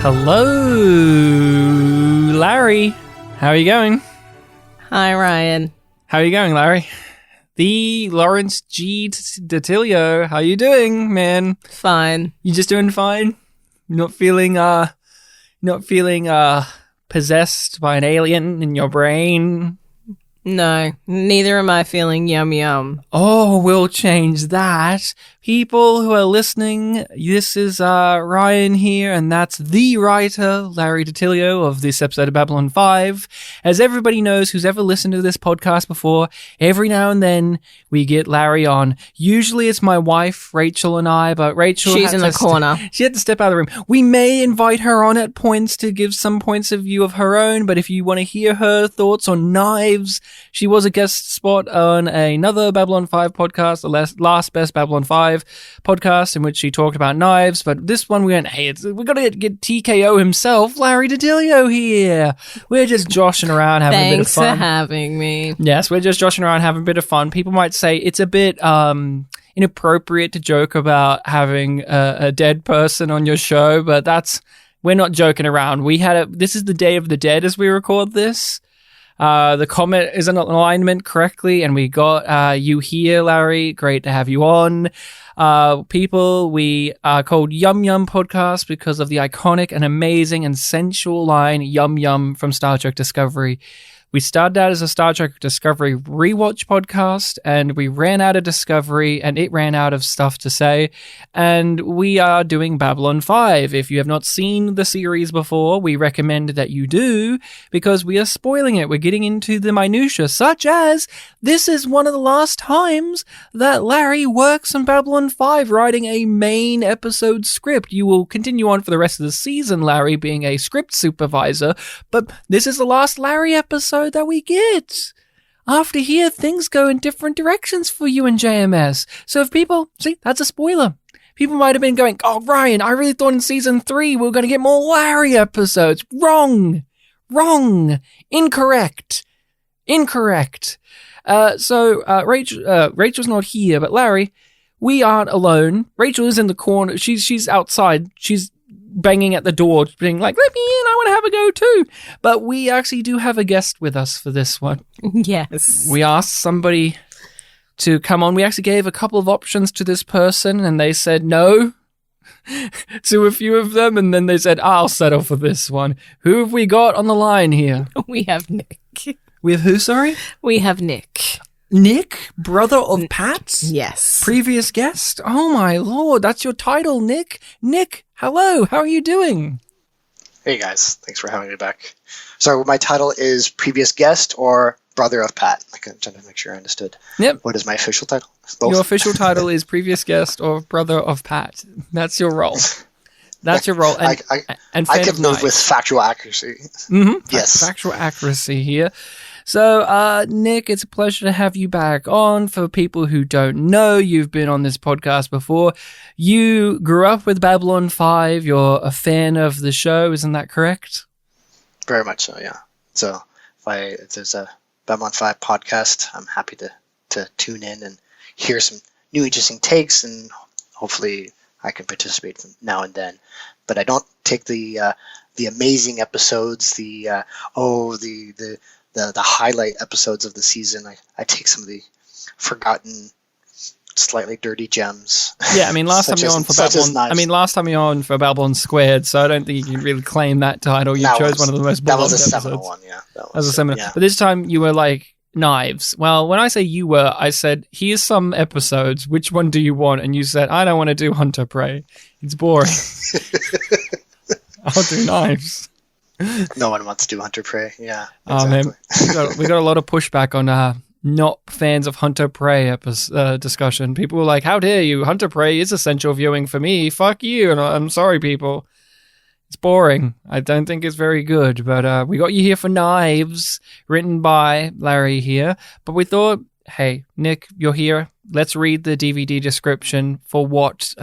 Hello, Larry. How are you going? Hi, Ryan. How are you going, Larry? The Lawrence G. Datilio. How are you doing, man? Fine. You just doing fine? Not feeling possessed by an alien in your brain? No, neither am I feeling yum yum. Oh, we'll change that. People who are listening, this is Ryan here, and that's the writer, Larry Datilio, of this episode of Babylon 5. As everybody knows who's ever listened to this podcast before, every now and then we get Larry on. Usually it's my wife, Rachel, and I, but Rachel... She's in the corner. She had to step out of the room. We may invite her on at points to give some points of view of her own, but if you want to hear her thoughts on knives, she was a guest spot on another Babylon 5 podcast, the last best Babylon 5 podcast, in which she talked about knives. But this one we went, hey, we got to get TKO himself, Larry Datilio here. We're just joshing around having a bit of fun. Thanks for having me. Yes, we're just joshing around having a bit of fun. People might say it's a bit inappropriate to joke about having a dead person on your show, but we're not joking around. This is the Day of the Dead as we record this. The comet is in alignment correctly, and we got you here, Larry. Great to have you on. People, we are called YumYumPodcast because of the iconic and amazing and sensual line Yum Yum from Star Trek Discovery. We started out as a Star Trek Discovery rewatch podcast, and we ran out of Discovery, and it ran out of stuff to say, and we are doing Babylon 5. If you have not seen the series before, we recommend that you do, because we are spoiling it. We're getting into the minutiae, such as this is one of the last times that Larry works on Babylon 5, writing a main episode script. You will continue on for the rest of the season, Larry being a script supervisor, but this is the last Larry episode that we get. After here, things go in different directions for you and JMS. So if people... See, that's a spoiler. People might have been going, oh, Ryan, I really thought in season 3 we were going to get more Larry episodes. Wrong. Incorrect. Rachel's not here, but Larry, we aren't alone. Rachel is in the corner. She's outside. She's banging at the door, being like, let me in, I want to have a go too. But we actually do have a guest with us for this one. Yes. We asked somebody to come on. We actually gave a couple of options to this person, and they said no to a few of them, and then they said, I'll settle for this one. Who have we got on the line here? We have Nick. We have who, sorry? We have Nick. Nick, brother of Pat? Yes. Previous guest? Oh my lord, that's your title, Nick. Nick, hello, how are you doing? Hey guys, thanks for having me back. So my title is previous guest or brother of Pat. I can try to make sure I understood. Yep. What is my official title? Both? Your official title is previous guest or brother of Pat. That's your role. That's your role. And, I can move with factual accuracy. Mm-hmm. Yes. Factual accuracy here. So, Nick, it's a pleasure to have you back on. For people who don't know, you've been on this podcast before. You grew up with Babylon 5. You're a fan of the show. Isn't that correct? Very much so, yeah. So if there's a Babylon 5 podcast, I'm happy to tune in and hear some new interesting takes, and hopefully I can participate from now and then. But I don't take the amazing episodes, the highlight episodes of the season. I take some of the forgotten, slightly dirty gems. Yeah, I mean, last time you're on for Babylon Squared, so I don't think you can really claim that title. You chose one of the most beloved episodes. That was a seminal one, yeah. That was a seminal. Yeah. But this time you were like, knives. Well, when I say you were, I said, here's some episodes. Which one do you want? And you said, I don't want to do Hunter Prey. It's boring. I'll do knives. No one wants to do Hunter Prey. Yeah. Exactly. Man, we got a lot of pushback on not fans of Hunter Prey discussion. People were like, how dare you? Hunter Prey is essential viewing for me. Fuck you. And I'm sorry, people. It's boring. I don't think it's very good. But we got you here for Knives, written by Larry here. But we thought, hey, Nick, you're here. Let's read the DVD description for what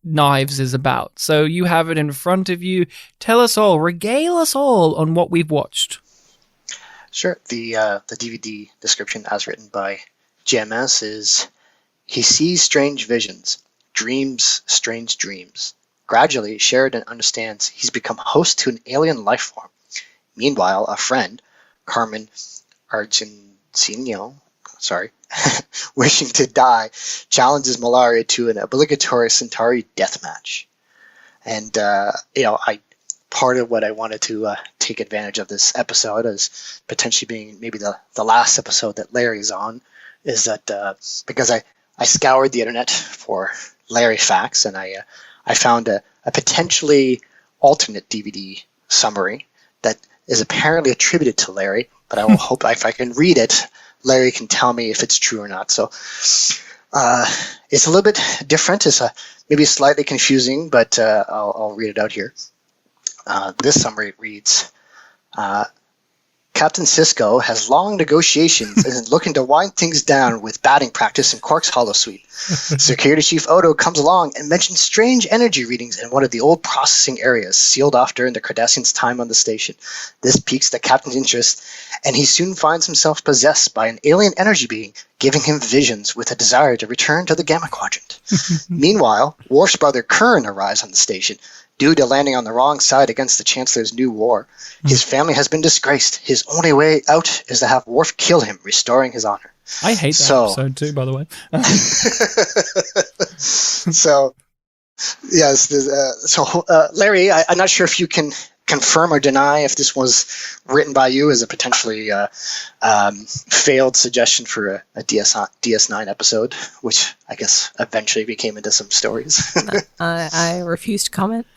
Knives is about. So you have it in front of you. Tell us all, regale us all on what we've watched. Sure. The DVD description as written by JMS is, he sees strange visions, dreams strange dreams, Gradually, Sheridan understands he's become host to an alien life form. Meanwhile, a friend, Carmen Argentino, wishing to die, challenges Malaria to an obligatory Centauri death match. And, part of what I wanted to take advantage of this episode as potentially being maybe the last episode that Larry's on is that because I scoured the internet for Larry facts, and I found a potentially alternate DVD summary that is apparently attributed to Larry, but I will hope if I can read it, Larry can tell me if it's true or not. So it's a little bit different. It's maybe slightly confusing, but I'll read it out here. This summary reads, Captain Sisko has long negotiations and is looking to wind things down with batting practice in Quark's holosuite. Security Chief Odo comes along and mentions strange energy readings in one of the old processing areas sealed off during the Cardassians' time on the station. This piques the captain's interest, and he soon finds himself possessed by an alien energy being, giving him visions with a desire to return to the Gamma Quadrant. Meanwhile, Worf's brother Kurn arrives on the station. Due to landing on the wrong side against the Chancellor's new war, his family has been disgraced. His only way out is to have Worf kill him, restoring his honor. I hate that episode too, by the way. So, yes. Larry, I'm not sure if you can confirm or deny if this was written by you as a potentially failed suggestion for a DS9 episode, which I guess eventually became into some stories. I refuse to comment.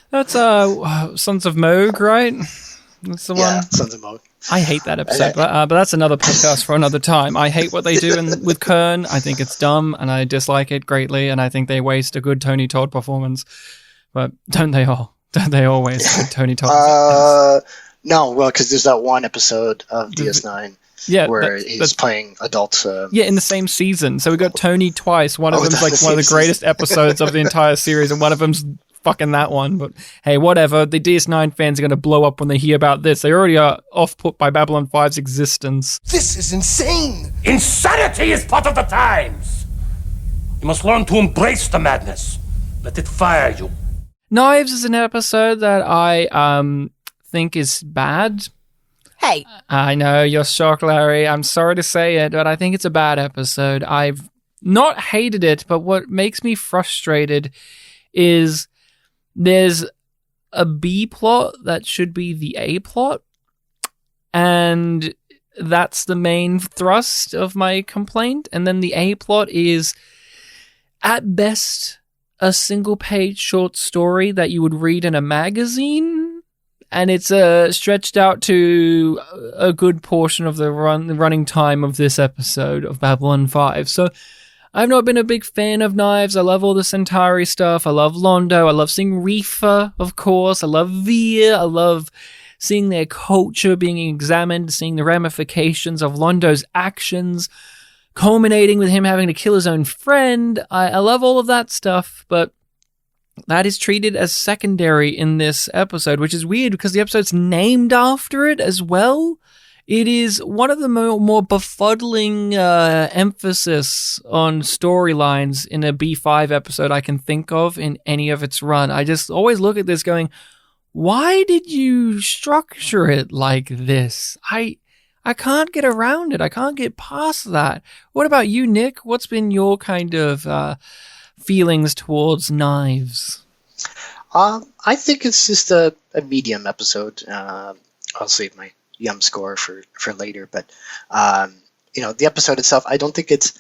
That's Sons of Moog, right? That's the one. Yeah, Sons of Moog. I hate that episode, but that's another podcast for another time. I hate what they do with Kurn. I think it's dumb, and I dislike it greatly, and I think they waste a good Tony Todd performance. But don't they all? Don't they always good Tony Todd? No, well, because there's that one episode of DS9 where he's playing adults. In the same season. So we got Tony twice. One of them's like one of the greatest episodes of the entire series, and one of them's fucking that one. But hey, whatever. The DS9 fans are going to blow up when they hear about this. They already are off-put by Babylon 5's existence. This is insane! Insanity is part of the times! You must learn to embrace the madness. Let it fire you. Knives is an episode that I think is bad. Hey. I know, you're shocked, Larry. I'm sorry to say it, but I think it's a bad episode. I've not hated it, but what makes me frustrated is there's a B plot that should be the A plot, and that's the main thrust of my complaint. And then the A plot is, at best, a single-page short story that you would read in a magazine, and it's stretched out to a good portion of the running time of this episode of Babylon 5. So I've not been a big fan of Knives. I love all the Centauri stuff. I love Londo. I love seeing Reefa, of course. I love Veer. I love seeing their culture being examined, seeing the ramifications of Londo's actions, culminating with him having to kill his own friend. I love all of that stuff, but that is treated as secondary in this episode, which is weird because the episode's named after it as well. It is one of the more befuddling emphasis on storylines in a B5 episode I can think of in any of its run. I just always look at this going, why did you structure it like this? I can't get around it. I can't get past that. What about you, Nick? What's been your kind of feelings towards Knives? I think it's just a medium episode. I'll save my Yum score for later, but the episode itself, I don't think it's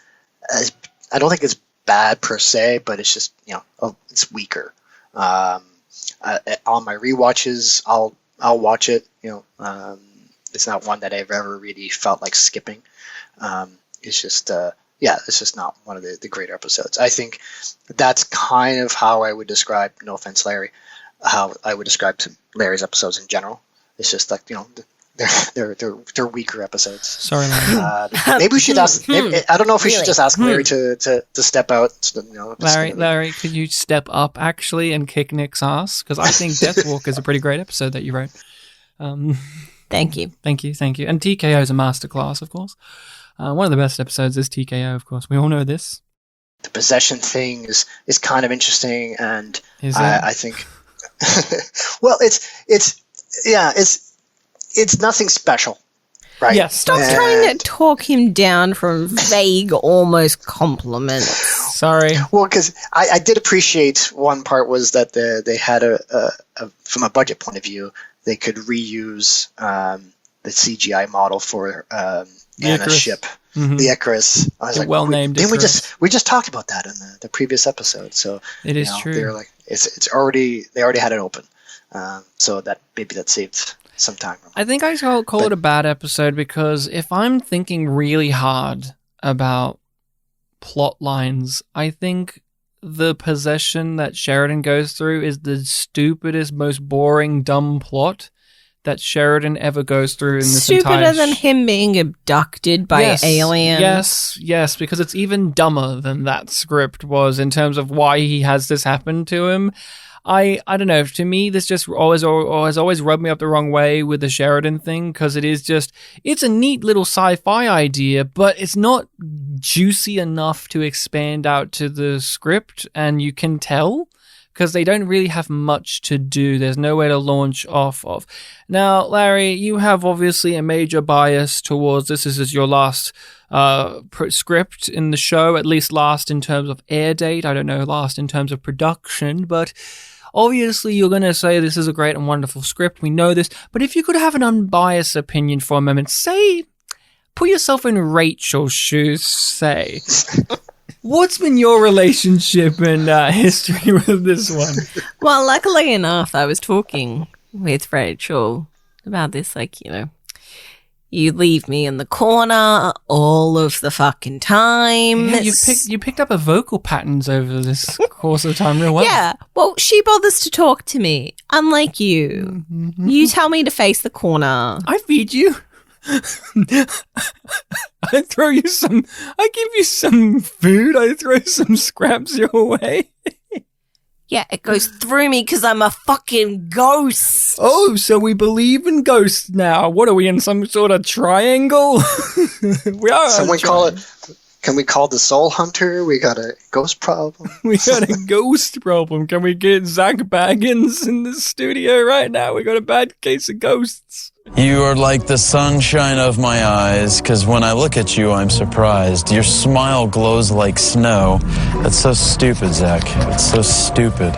bad per se, but it's just it's weaker. On my rewatches, I'll watch it. It's not one that I've ever really felt like skipping. It's just it's just not one of the greater episodes. I think that's kind of how I would describe, no offense, Larry, how I would describe Larry's episodes in general. It's just like, they're weaker episodes. Sorry, Larry. Maybe we should ask. I don't know if we should just ask Larry to step out. Larry, could you step up actually and kick Nick's ass? Because I think Deathwalk is a pretty great episode that you wrote. Thank you. Thank you. And TKO is a masterclass, of course. One of the best episodes is TKO, of course. We all know this. possession thing is kind of interesting, and Is it? I think, well, it's nothing special, right? Yes. Stop And- trying to talk him down from vague, almost compliments. Sorry. Well, because I did appreciate one part was that they had from a budget point of view, they could reuse the CGI model for Anna's Icarus. ship, Mhm. the Icarus. I was The like, well-named didn't Icarus. we just talked about that in the previous episode? So It is They were true. like, they already had it open, so that saved some time. I think I call it a bad episode because if I'm thinking really hard about plot lines, I think the possession that Sheridan goes through is the stupidest, most boring, dumb plot that Sheridan ever goes through in this entire Stupider than him being abducted by aliens. Yes, because it's even dumber than that script was in terms of why he has this happen to him. I don't know. To me, this just has always rubbed me up the wrong way with the Sheridan thing because it's a neat little sci-fi idea, but it's not juicy enough to expand out to the script, and you can tell because they don't really have much to do. There's nowhere to launch off of. Now, Larry, you have obviously a major bias towards this. This is your last script in the show, at least last in terms of air date. I don't know, last in terms of production, but obviously you're going to say this is a great and wonderful script. We know this, but if you could have an unbiased opinion for a moment, put yourself in Rachel's shoes, say. What's been your relationship and history with this one? Well, luckily enough, I was talking with Rachel about this, you leave me in the corner all of the fucking time. Yeah, you picked up a vocal patterns over this course of time real well. Yeah, well, she bothers to talk to me, unlike you. Mm-hmm. You tell me to face the corner. I feed you. I give you some food. I throw some scraps your way. Yeah, it goes through me because I'm a fucking ghost. Oh, so we believe in ghosts now. What are we in some sort of triangle? We are. Can we call the Soul Hunter? We got a ghost problem. We got a ghost problem. Can we get Zach Baggins in the studio right now? We got a bad case of ghosts. You are like the sunshine of my eyes, because when I look at you, I'm surprised. Your smile glows like snow. That's so stupid, Zach. It's so stupid.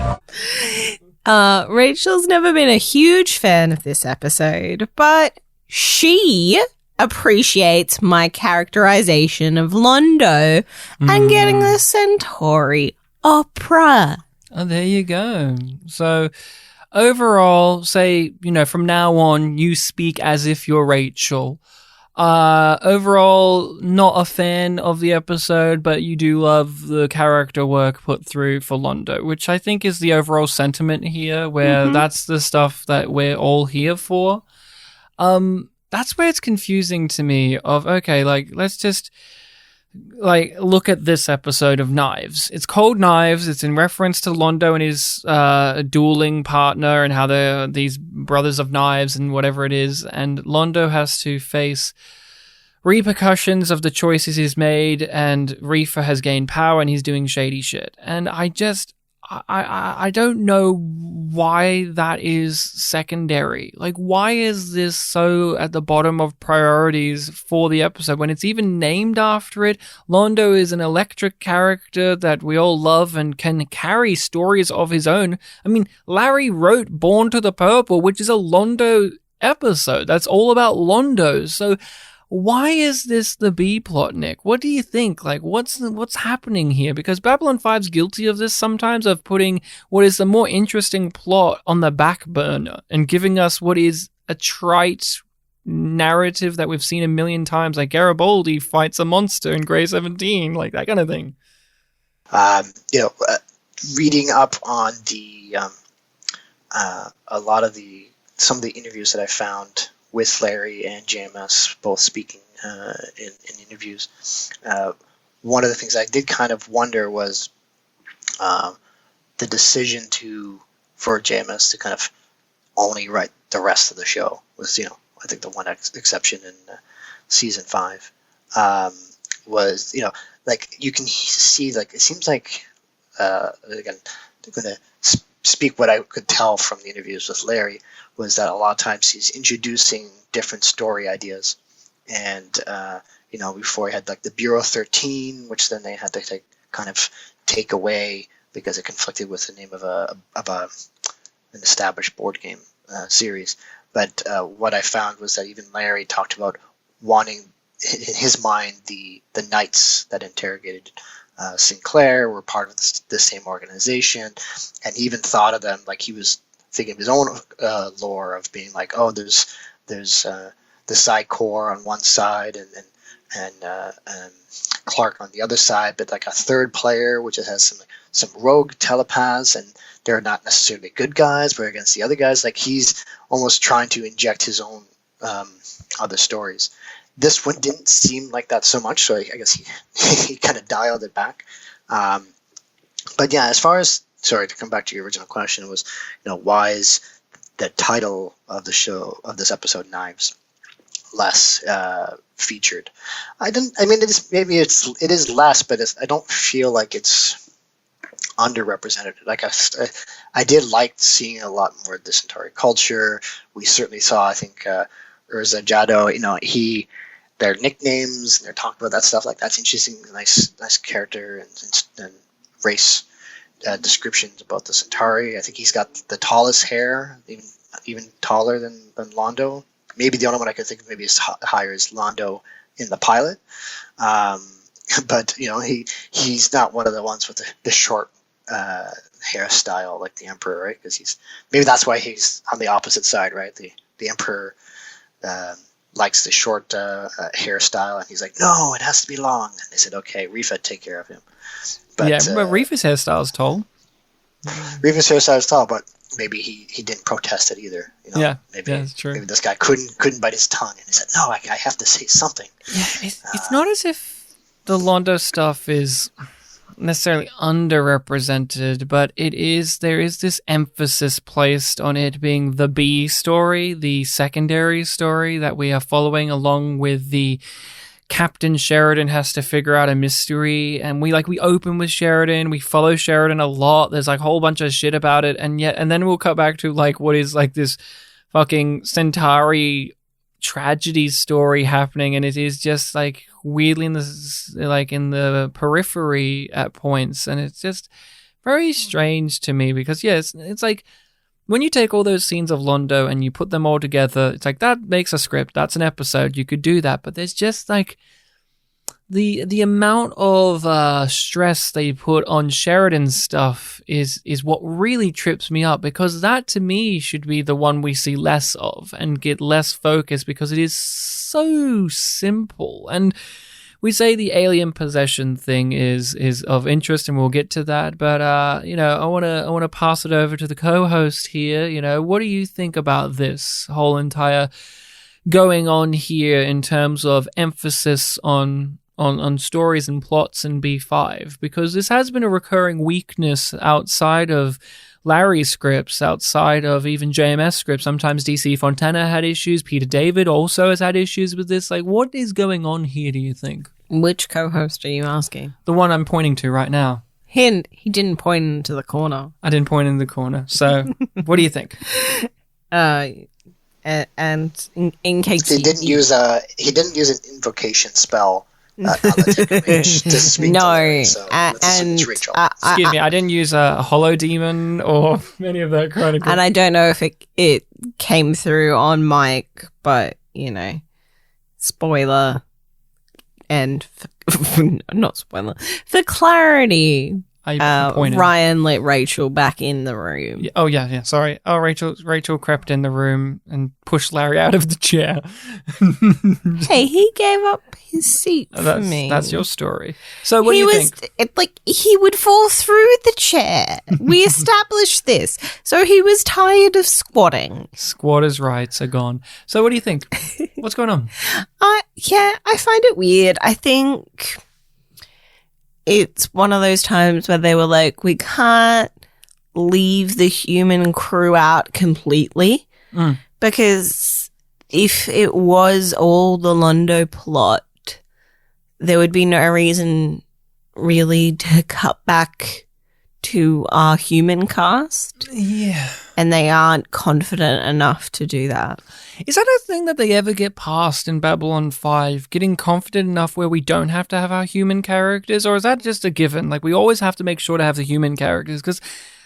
Rachel's never been a huge fan of this episode, but she appreciates my characterization of Londo and getting the Centauri opera. Oh, there you go. So overall, from now on, you speak as if you're Rachel. Overall, not a fan of the episode, but you do love the character work put through for Londo, which I think is the overall sentiment here, where that's the stuff that we're all here for. That's where it's confusing to me let's just look at this episode of Knives. It's called Knives. It's in reference to Londo and his dueling partner and how they're these brothers of knives and whatever it is. And Londo has to face repercussions of the choices he's made, and Reefer has gained power and he's doing shady shit. And I don't know why that is secondary. Why is this so at the bottom of priorities for the episode when it's even named after it? Londo is an electric character that we all love and can carry stories of his own. I mean, Larry wrote Born to the Purple, which is a Londo episode. That's all about Londo. So why is this the B plot, Nick? What do you think? What's happening here? Because Babylon 5's guilty of this sometimes, of putting what is the more interesting plot on the back burner and giving us what is a trite narrative that we've seen a million times, like Garibaldi fights a monster in Grey 17, like that kind of thing. Reading up on some of the interviews that I found with Larry and JMS both speaking in interviews. One of the things I did kind of wonder was the decision for JMS to kind of only write the rest of the show was, I think the one exception in season 5 was, like you can see, like it seems like again, I'm going to speak what I could tell from the interviews with Larry was that a lot of times he's introducing different story ideas, and before he had like the Bureau 13, which then they had to kind of take away because it conflicted with the name of an established board game series. But what I found was that even Larry talked about wanting, in his mind, the knights that interrogated Sinclair were part of the same organization, and he even thought of them like he was thinking of his own lore of being like, oh, there's the Psi Corps on one side and Clark on the other side, but like a third player which has some rogue telepaths, and they're not necessarily good guys, but against the other guys, like he's almost trying to inject his own other stories. This one didn't seem like that so much, so I guess he kind of dialed it back. But yeah, as far as, sorry, to come back to your original question, was, why is the title of the show, of this episode, Knives, less featured? It is less, but I don't feel like it's underrepresented. Like I did like seeing a lot more of the Centauri culture. We certainly saw, I think, Urza Jado, their nicknames, and they're talking about that stuff. Like, that's interesting, nice character and race descriptions about the Centauri. I think he's got the tallest hair, even taller than Londo. Maybe the only one I could think of maybe is higher is Londo in the pilot. But he's not one of the ones with the short hairstyle like the Emperor, right? Because maybe that's why he's on the opposite side, right? The Emperor likes the short hairstyle, and he's like, no, it has to be long. And they said, okay, Rifa, take care of him. But, but Rifa's hairstyle is tall. Rifa's hairstyle is tall, but maybe he didn't protest it either. Maybe that's true. Maybe this guy couldn't bite his tongue, and he said, no, I have to say something. Yeah, it's not as if the Londo stuff is necessarily underrepresented, but there is this emphasis placed on it being the B story, the secondary story that we are following, along with the Captain Sheridan has to figure out a mystery, and we open with Sheridan, we follow Sheridan a lot, there's like a whole bunch of shit about it, and then we'll cut back to like what is like this fucking Centauri tragedy story happening, and it is just like weirdly in the periphery at points, and it's just very strange to me because it's like when you take all those scenes of Londo and you put them all together, it's like that makes a script, that's an episode, you could do that, but there's just like the amount of stress they put on Sheridan's stuff is what really trips me up, because that to me should be the one we see less of and get less focus, because it is so simple. And we say the alien possession thing is of interest, and we'll get to that. But I want to pass it over to the co-host here. What do you think about this whole entire going on here in terms of emphasis on stories and plots in B5? Because this has been a recurring weakness outside of Larry's scripts, outside of even JMS scripts. Sometimes DC Fontana had issues. Peter David also has had issues with this. Like, what is going on here, do you think? Which co-host are you asking? The one I'm pointing to right now. He didn't point into the corner. I didn't point in the corner. So, what do you think? And in case he didn't use an invocation spell. To speak no, to so and excuse me, I didn't use a hollow demon or any of that kind of. And I don't know if it came through on mic, but spoiler, and not spoiler for clarity. Ryan let Rachel back in the room. Oh yeah. Sorry. Oh, Rachel crept in the room and pushed Larry out of the chair. Hey, he gave up his seat for me. That's your story. So what do you think? He would fall through the chair. We established this. So he was tired of squatting. Squatters' rights are gone. So what do you think? What's going on? I find it weird. I think it's one of those times where they were like, we can't leave the human crew out completely, because if it was all the Londo plot, there would be no reason really to cut back to our human cast. Yeah. And they aren't confident enough to do that. Is that a thing that they ever get past in Babylon 5? Getting confident enough where we don't have to have our human characters? Or is that just a given? Like, we always have to make sure to have the human characters? Because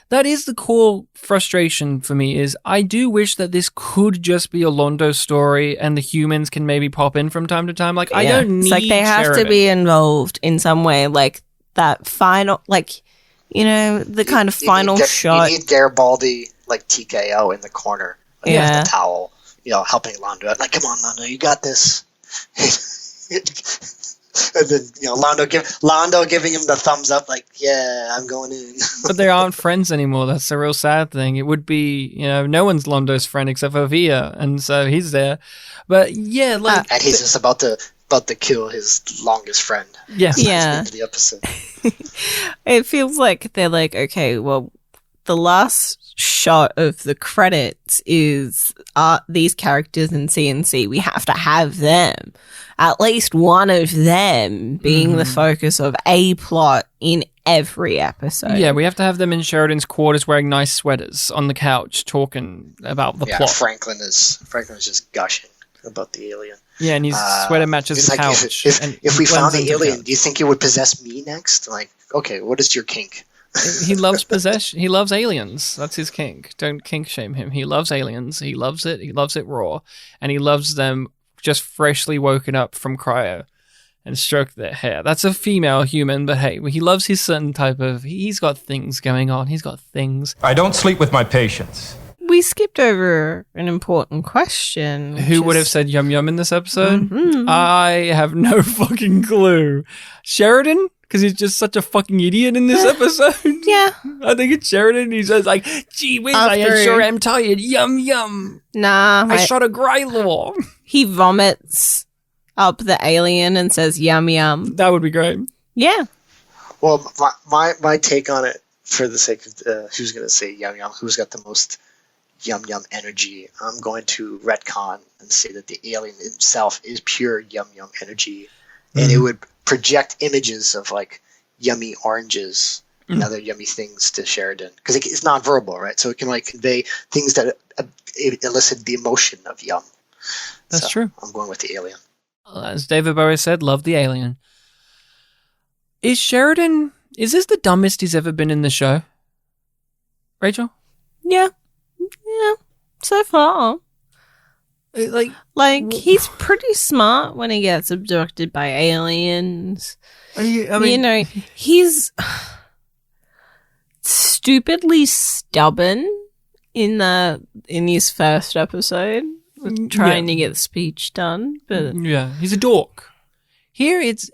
that is the core frustration for me, is I do wish that this could just be a Londo story and the humans can maybe pop in from time to time. Like, I don't need It's like they have Sheridan. to be involved in some way. Like, that final, like, you know, the kind of final shot. You need Garibaldi, like, TKO in the corner. Like, Yeah. with the towel, you know, helping Londo out. Like, come on, Londo, you got this. And then, you know, Londo giving him the thumbs up, like, yeah, I'm going in. But they aren't friends anymore. That's the real sad thing. It would be, you know, no one's Londo's friend except for Via, and so he's there. But yeah, like, And he's just about to kill his longest friend. yeah, Yeah. Into the episode. It feels like they're like, okay, well, the last shot of the credits is these characters in CNC. We have to have them. At least one of them being the focus of a plot in every episode. yeah. We have to have them in Sheridan's quarters wearing nice sweaters on the couch talking about the Yeah, plot. Franklin is just gushing about the alien. Yeah, and his sweater matches He's the like, couch. and if we blends found the into alien, couch. do you think it would possess me next? Like, okay, what is your kink? He loves possession. He loves aliens. That's his kink. Don't kink shame him. He loves aliens. He loves it. He loves it raw, and he loves them just freshly woken up from cryo and stroke their hair. That's a female human, but hey, he loves his certain type of. He's got things going on. He's got things. I don't sleep with my patients. We skipped over an important question. Who would have said yum yum in this episode? I have no fucking clue. Sheridan? Because he's just such a fucking idiot in this episode. Yeah. I think it's Sheridan. He's just like, gee whiz, I After- sure am tired. Yum yum. Nah. I shot a Greylaw. He vomits up the alien and says, yum, yum. That would be great. Yeah. Well, my take on it, for the sake of who's going to say yum yum, who's got the most yum yum energy, I'm going to retcon and say that the alien himself is pure yum yum energy, and it would project images of like yummy oranges and other yummy things to Sheridan, because it's nonverbal, right? So it can like convey things that elicit the emotion of yum. That's true. I'm going with the alien. As David Bowie said, love the alien. Is this the dumbest he's ever been in the show? Rachel? Yeah. Yeah. So far. Like, he's pretty smart when he gets abducted by aliens. You know, he's stupidly stubborn in his first episode, trying to get the speech done. But yeah, he's a dork. Here it's...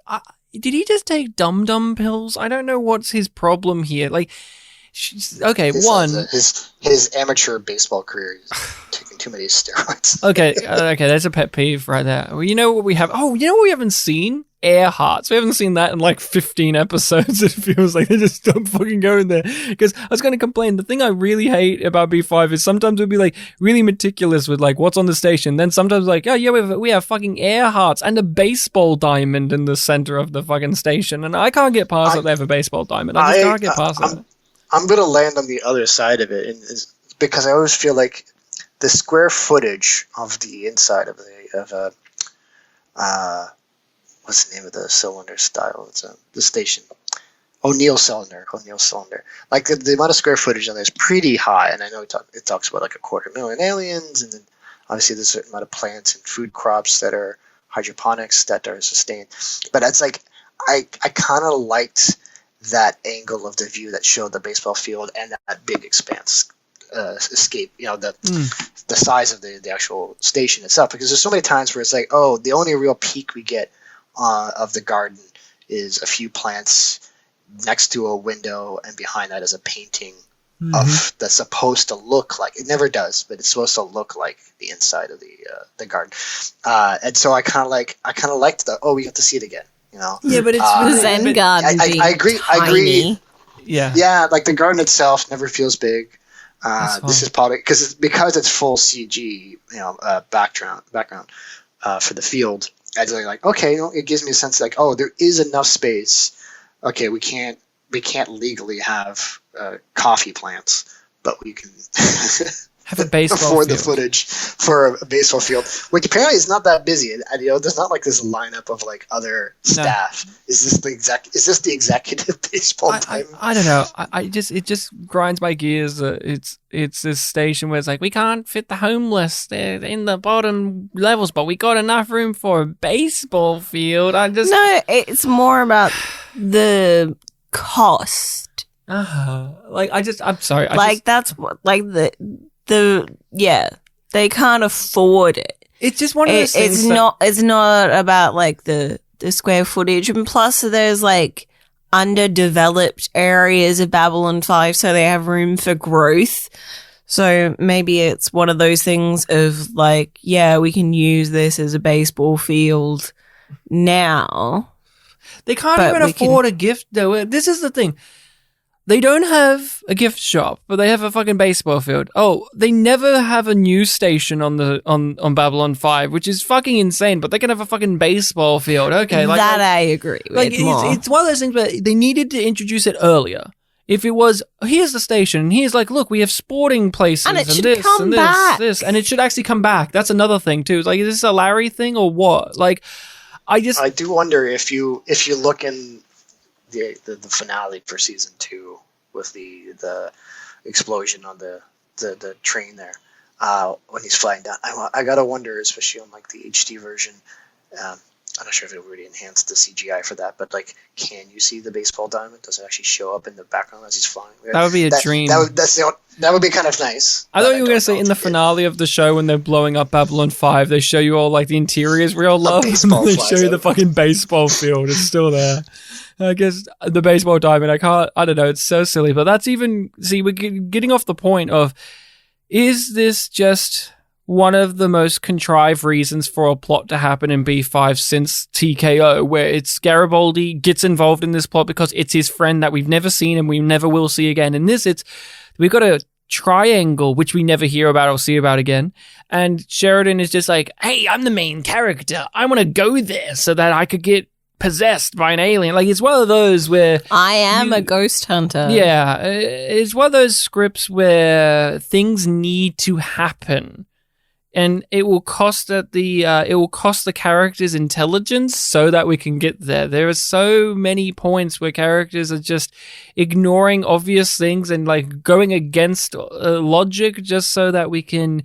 did he just take dum-dum pills? I don't know what's his problem here. Like, okay, His amateur baseball career is taking too many steroids. Okay, that's a pet peeve right there. Well, you know what we have? Oh, you know what we haven't seen? Air hearts. We haven't seen that in like 15 episodes. It feels like they just stop fucking going there. Because I was going to complain. The thing I really hate about B5 is sometimes we'll be like really meticulous with like what's on the station. Then sometimes like, oh yeah, we have fucking air hearts and a baseball diamond in the center of the fucking station. And I can't get past that they have a baseball diamond. I just can't get past that. I'm going to land on the other side of it, because I always feel like the square footage of the inside of what's the name of the cylinder style? It's the station. O'Neill cylinder. Like the amount of square footage on there is pretty high, and I know it talks about like 250,000 aliens, and then obviously there's a certain amount of plants and food crops that are hydroponics that are sustained. But it's like I kind of liked that angle of the view that showed the baseball field and that big expanse escape, you know, the size of the actual station itself, because there's so many times where it's like, oh, the only real peak we get of the garden is a few plants next to a window, and behind that is a painting of that's supposed to look like, it never does, but it's supposed to look like the inside of the garden, and so I kind of liked the, oh, we get to see it again. You know? Yeah, but it's the Zen garden. I agree. Yeah, like the garden itself never feels big. This is probably because it's full CG, you know, background for the field. I was like, okay, you know, it gives me a sense like, oh, there is enough space okay, we can't legally have coffee plants, but we can have a baseball afford field. the footage for a baseball field, which apparently is not that busy. And, there's not like this lineup of like other staff. No. Is this the executive baseball time? I don't know. It just grinds my gears. It's this station where it's like, we can't fit the homeless in the bottom levels, but we got enough room for a baseball field. No, it's more about the cost. I'm sorry. That's what, like they can't afford it. It's just one of those things. It's not about like the square footage, and plus there's like underdeveloped areas of Babylon 5, so they have room for growth. So maybe it's one of those things of like, yeah, we can use this as a baseball field now. They can't even afford a gift though. This is the thing. They don't have a gift shop, but they have a fucking baseball field. Oh, they never have a news station on Babylon 5, which is fucking insane, but they can have a fucking baseball field. Okay, I agree with. It's one of those things where they needed to introduce it earlier. If it was, here's the station, and here's like, look, we have sporting places and this, and it should actually come back. That's another thing too. It's like, is this a Larry thing or what? Like, I do wonder if you look in the finale for season 2 with the explosion on the train there when he's flying down. I gotta wonder, especially on like the HD version. I'm not sure if it really enhanced the CGI for that, but like, can you see the baseball diamond? Does it actually show up in the background as he's flying? That would be a dream. That would be kind of nice. I thought you were going to say in the finale of the show when they're blowing up Babylon 5, they show you all like the interiors real low, and then they show you the fucking baseball field. It's still there. I guess the baseball diamond, I don't know, it's so silly, but that's we're getting off the point of, is this just one of the most contrived reasons for a plot to happen in B5 since TKO, where it's Garibaldi gets involved in this plot because it's his friend that we've never seen and we never will see again. In this, we've got a triangle, which we never hear about or see about again. And Sheridan is just like, hey, I'm the main character. I want to go there so that I could get possessed by an alien. Like, it's one of those where I am a ghost hunter. Yeah, it's one of those scripts where things need to happen, and it will cost the characters intelligence so that we can get there. There are so many points where characters are just ignoring obvious things and like going against logic just so that we can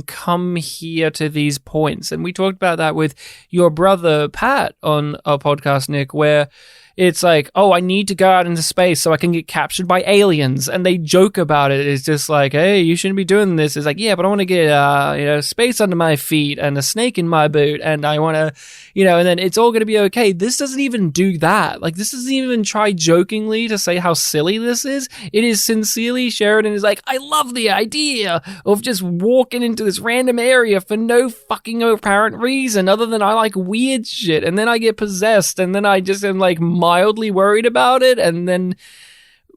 come here to these points. And we talked about that with your brother Pat on our podcast, Nick, where it's like, oh, I need to go out into space so I can get captured by aliens. And they joke about it. It's just like, hey, you shouldn't be doing this. It's like, yeah, but I want to get space under my feet and a snake in my boot. And I want to, and then it's all going to be okay. This doesn't even do that. Like, this doesn't even try jokingly to say how silly this is. It is sincerely, Sheridan is like, I love the idea of just walking into this random area for no fucking apparent reason other than I like weird shit. And then I get possessed. And then I just am like mildly worried about it, and then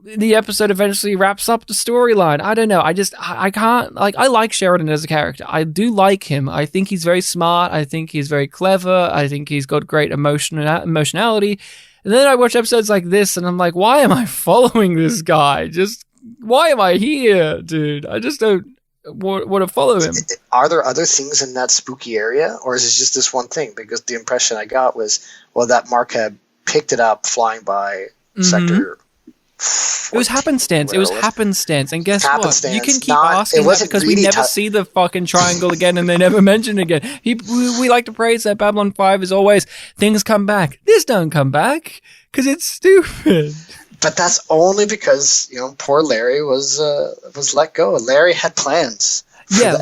the episode eventually wraps up the storyline. I don't know. I can't, like, I like Sheridan as a character. I do like him. I think he's very smart. I think he's very clever. I think he's got great emotionality. And then I watch episodes like this and I'm like, why am I following this guy? Just, why am I here, dude? I just don't want to follow him. Are there other things in that spooky area, or is it just this one thing? Because the impression I got was, well, that Mark had picked it up flying by sector 14, it was happenstance. It was happenstance. And guess what? You can keep asking that because we never see the fucking triangle again and they never mention it again. We like to praise that Babylon 5 is always things come back. This don't come back because it's stupid. But that's only because, poor Larry was let go. Larry had plans. Yeah,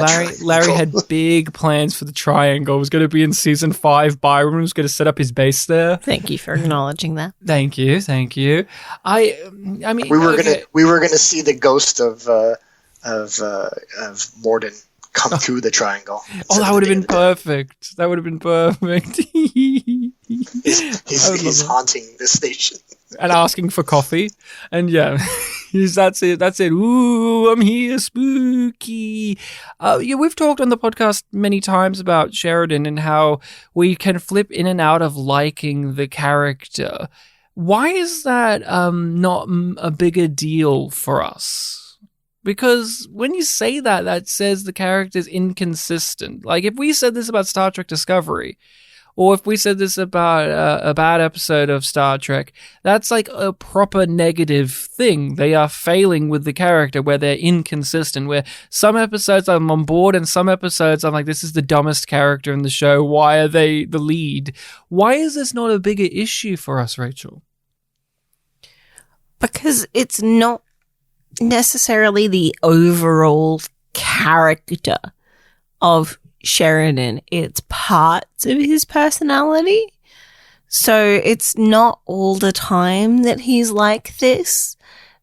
Larry had big plans for the triangle. It was going to be in season 5. Byron was going to set up his base there. Thank you for acknowledging that. Thank you. I mean, we were gonna see the ghost of Morden come through the triangle. Oh, that would have been perfect. That would have been perfect. He's haunting the station. And asking for coffee. And yeah, that's it. Ooh, I'm here, spooky. We've talked on the podcast many times about Sheridan and how we can flip in and out of liking the character. Why is that not a bigger deal for us? Because when you say that, that says the character's inconsistent. Like, if we said this about Star Trek Discovery, or if we said this about a bad episode of Star Trek, that's like a proper negative thing. They are failing with the character where they're inconsistent, where some episodes I'm on board and some episodes I'm like, this is the dumbest character in the show. Why are they the lead? Why is this not a bigger issue for us, Rachel? Because it's not necessarily the overall character of Sheridan, it's parts of his personality. So it's not all the time that he's like this.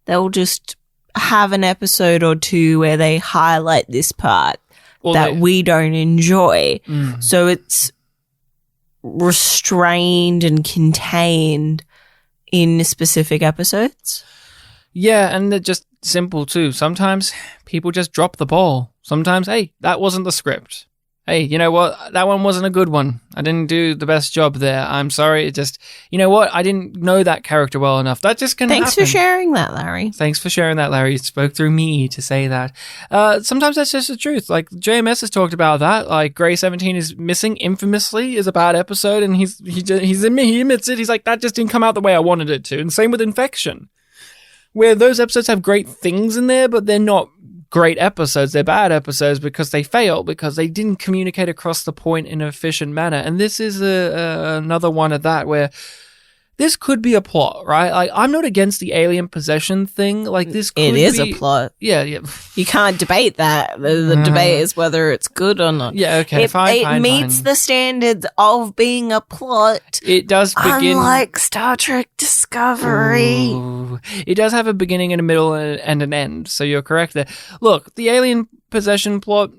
They'll just have an episode or two where they highlight this part we don't enjoy. So it's restrained and contained in specific episodes. Yeah, and they're just simple too. Sometimes people just drop the ball. Sometimes, hey, that wasn't the script. Hey, you know what? That one wasn't a good one. I didn't do the best job there. I'm sorry. It just, you know what? I didn't know that character well enough. That just can happen. Thanks for sharing that, Larry. Thanks for sharing that, Larry. You spoke through me to say that. Sometimes that's just the truth. Like, JMS has talked about that. Like, Grey 17 is Missing infamously is a bad episode, and he admits it. He's like, that just didn't come out the way I wanted it to. And same with Infection, where those episodes have great things in there, but they're not great episodes. They're bad episodes because they fail, because they didn't communicate across the point in an efficient manner. And this is another one of that, where this could be a plot, right? Like, I'm not against the alien possession thing. Like, this could It is a plot. Yeah. You can't debate that. The debate is whether it's good or not. Yeah, okay, It meets the standards of being a plot. It does begin... Unlike Star Trek Discovery. Ooh. It does have a beginning and a middle and an end, so you're correct there. Look, the alien possession plot,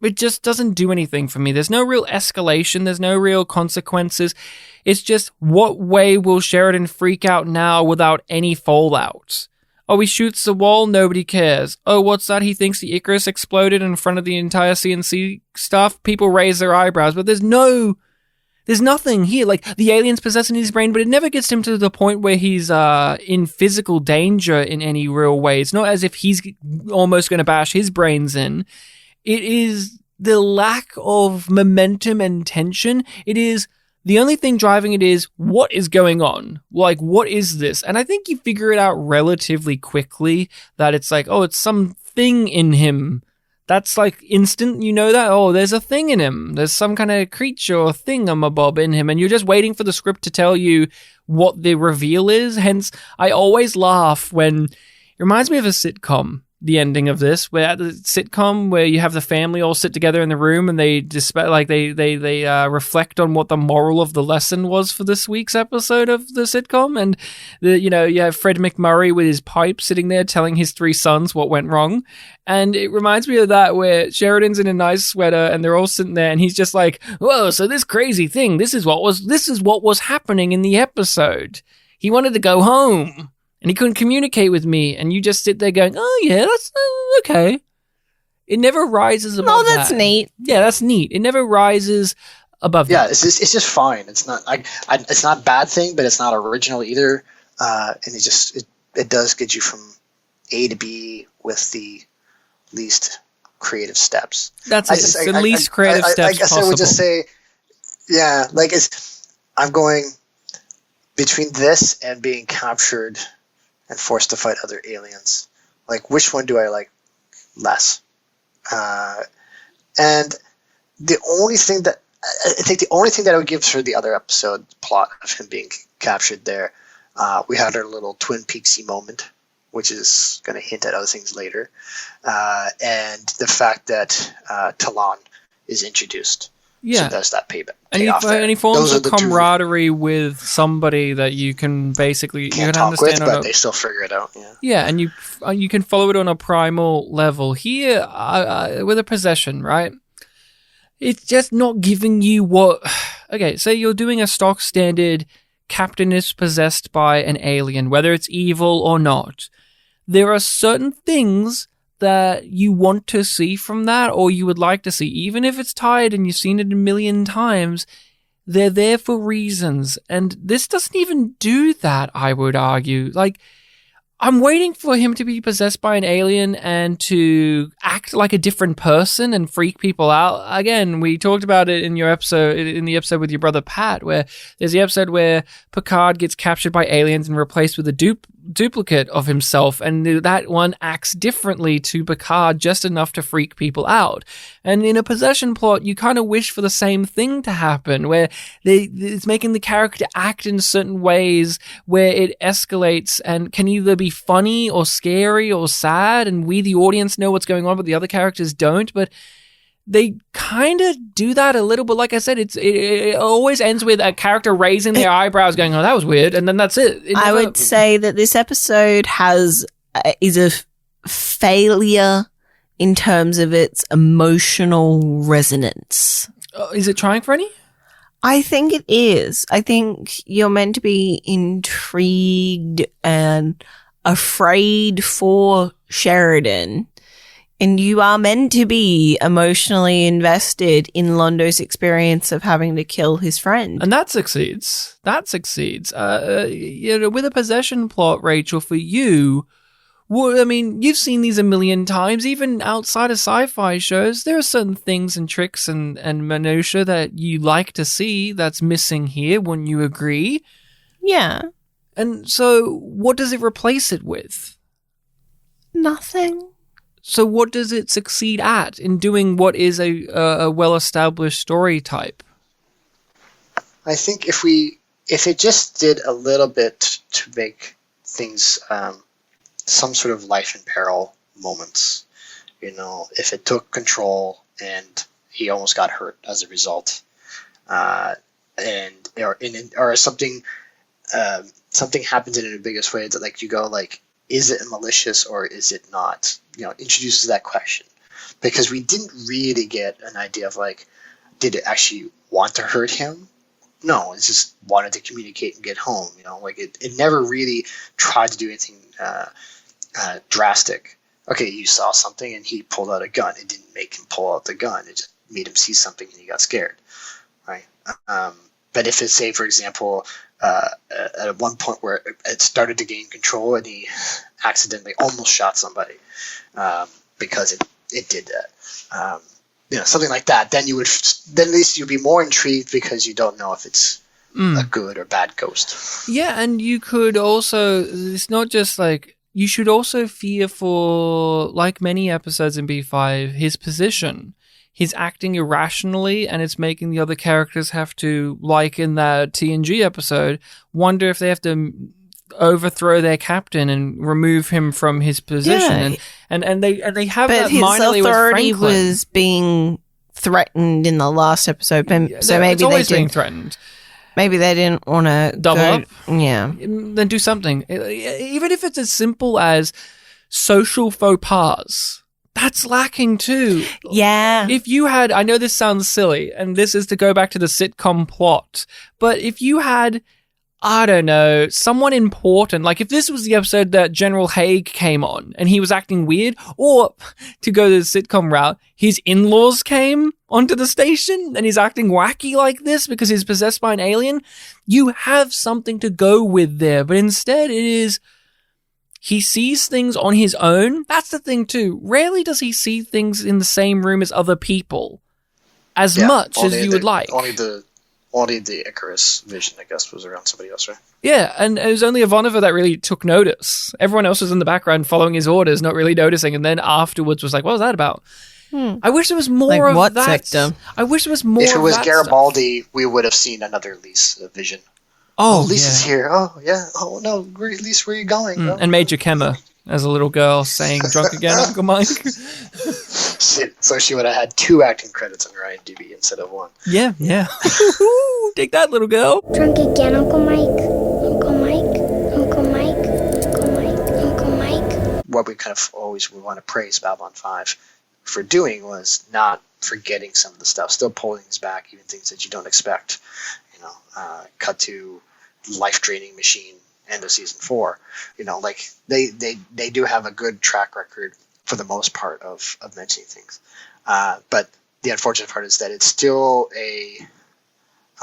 it just doesn't do anything for me. There's no real escalation. There's no real consequences. It's just, what way will Sheridan freak out now without any fallout? Oh, he shoots the wall, nobody cares. Oh, what's that? He thinks the Icarus exploded in front of the entire CNC stuff. People raise their eyebrows, but there's nothing here. Like, the alien's possessing his brain, but it never gets him to the point where he's in physical danger in any real way. It's not as if he's almost going to bash his brains in. It is the lack of momentum and tension. It is the only thing driving it is, what is going on? Like, what is this? And I think you figure it out relatively quickly, that it's like, oh, it's something in him. That's like instant, you know that? Oh, there's a thing in him. There's some kind of creature or thingamabob in him. And you're just waiting for the script to tell you what the reveal is. Hence, I always laugh when... It reminds me of a sitcom, the ending of this, where at the sitcom where you have the family all sit together in the room and they reflect on what the moral of the lesson was for this week's episode of the sitcom, and you have Fred McMurray with his pipe sitting there telling his three sons what went wrong. And it reminds me of that, where Sheridan's in a nice sweater and they're all sitting there and he's just like, whoa, so this crazy thing, this is what was happening in the episode. He wanted to go home and he couldn't communicate with me, and you just sit there going, oh yeah, that's okay. It never rises above that. Oh, that's neat. Yeah, that's neat. It never rises above that. Yeah, it's just fine. It's not it's not a bad thing, but it's not original either. And it does get you from A to B with the least creative steps. That's the least creative steps I guess possible. I would just say, yeah, like I'm going between this and being captured and forced to fight other aliens. Like, which one do I like less? And the only thing that I would give for the other episode plot of him being captured there, we had our little Twin Peaksy moment, which is going to hint at other things later, and the fact that Talon is introduced. Yeah. So there's that payback. And he forms a camaraderie with somebody that you can basically can't talk understand with, but they still figure it out. Yeah. Yeah, and you can follow it on a primal level. Here, with a possession, right? It's just not giving you what... Okay, say you're doing a stock standard captain is possessed by an alien, whether it's evil or not. There are certain things that you want to see from that, or you would like to see, even if it's tired and you've seen it a million times. They're there for reasons. And this doesn't even do that, I would argue. Like, I'm waiting for him to be possessed by an alien and to act like a different person and freak people out. Again, we talked about it in the episode with your brother Pat, where there's the episode where Picard gets captured by aliens and replaced with a duplicate of himself, and that one acts differently to Picard, just enough to freak people out. And in a possession plot, you kind of wish for the same thing to happen, where it's making the character act in certain ways where it escalates and can either be funny or scary or sad, and we, the audience, know what's going on, but the other characters don't. But they kind of do that a little, but like I said, it always ends with a character raising their eyebrows going, oh, that was weird, and then that's it. I would say that this episode is a failure in terms of its emotional resonance. Is it trying for any? I think it is. I think you're meant to be intrigued and afraid for Sheridan. And you are meant to be emotionally invested in Londo's experience of having to kill his friend. And that succeeds. With a possession plot, Rachel, for you, well, I mean, you've seen these a million times. Even outside of sci-fi shows, there are certain things and tricks and minutiae that you like to see that's missing here, wouldn't you agree? Yeah. And so what does it replace it with? Nothing. So what does it succeed at in doing what is a well-established story type? I think if it just did a little bit to make things some sort of life in peril moments, if it took control and he almost got hurt as a result, or something happens in an ambiguous way that like you go like, is it malicious or is it not? Introduces that question, because we didn't really get an idea of like, did it actually want to hurt him? No, it just wanted to communicate and get home. It never really tried to do anything drastic. Okay, you saw something and he pulled out a gun. It didn't make him pull out the gun. It just made him see something and he got scared, right? But if it's, say, for example, at one point where it started to gain control and he accidentally almost shot somebody because it did that, something like that, then at least you'd be more intrigued because you don't know if it's a good or bad ghost. Yeah, and you could also, it's not just like, you should also fear for, like many episodes in B5, his position. He's acting irrationally, and it's making the other characters have to, like in that TNG episode, wonder if they have to overthrow their captain and remove him from his position. Yeah. And they have but that his minorly authority with Franklin. was being threatened in the last episode, so it's maybe always they being didn't. threatened. Maybe they didn't want to Double up? Yeah. Then do something. Even if it's as simple as social faux pas. That's lacking too. Yeah. If you had, I know this sounds silly, and this is to go back to the sitcom plot, but if you had, I don't know, someone important, like if this was the episode that General Haig came on and he was acting weird, or to go the sitcom route, his in-laws came onto the station and he's acting wacky like this because he's possessed by an alien, you have something to go with there. But instead it is, he sees things on his own. That's the thing too. Rarely does he see things in the same room as other people as much as you would like. Only the Icarus vision, I guess, was around somebody else, right? Yeah, and it was only Ivanova that really took notice. Everyone else was in the background following his orders, not really noticing, and then afterwards was like, what was that about? I wish there was more Like of what that. sector? I wish there was more of that. If it was stuff. Garibaldi, we would have seen another Lise vision. Oh, Lisa's yeah. here. Oh, yeah. Oh, no, Lise, where are you going? Oh. And Major Kemmer as a little girl saying, drunk again, Uncle Mike. So she would have had 2 acting credits on her IMDb instead of 1. Yeah. Take that, little girl. Drunk again, Uncle Mike. Uncle Mike. Uncle Mike. Uncle Mike. Uncle Mike. What we kind of always would want to praise Babylon 5 for doing was not forgetting some of the stuff, still pulling things back, even things that you don't expect. Cut to life-draining machine, end of season 4. Like they do have a good track record for the most part of mentioning things. But the unfortunate part is that it's still a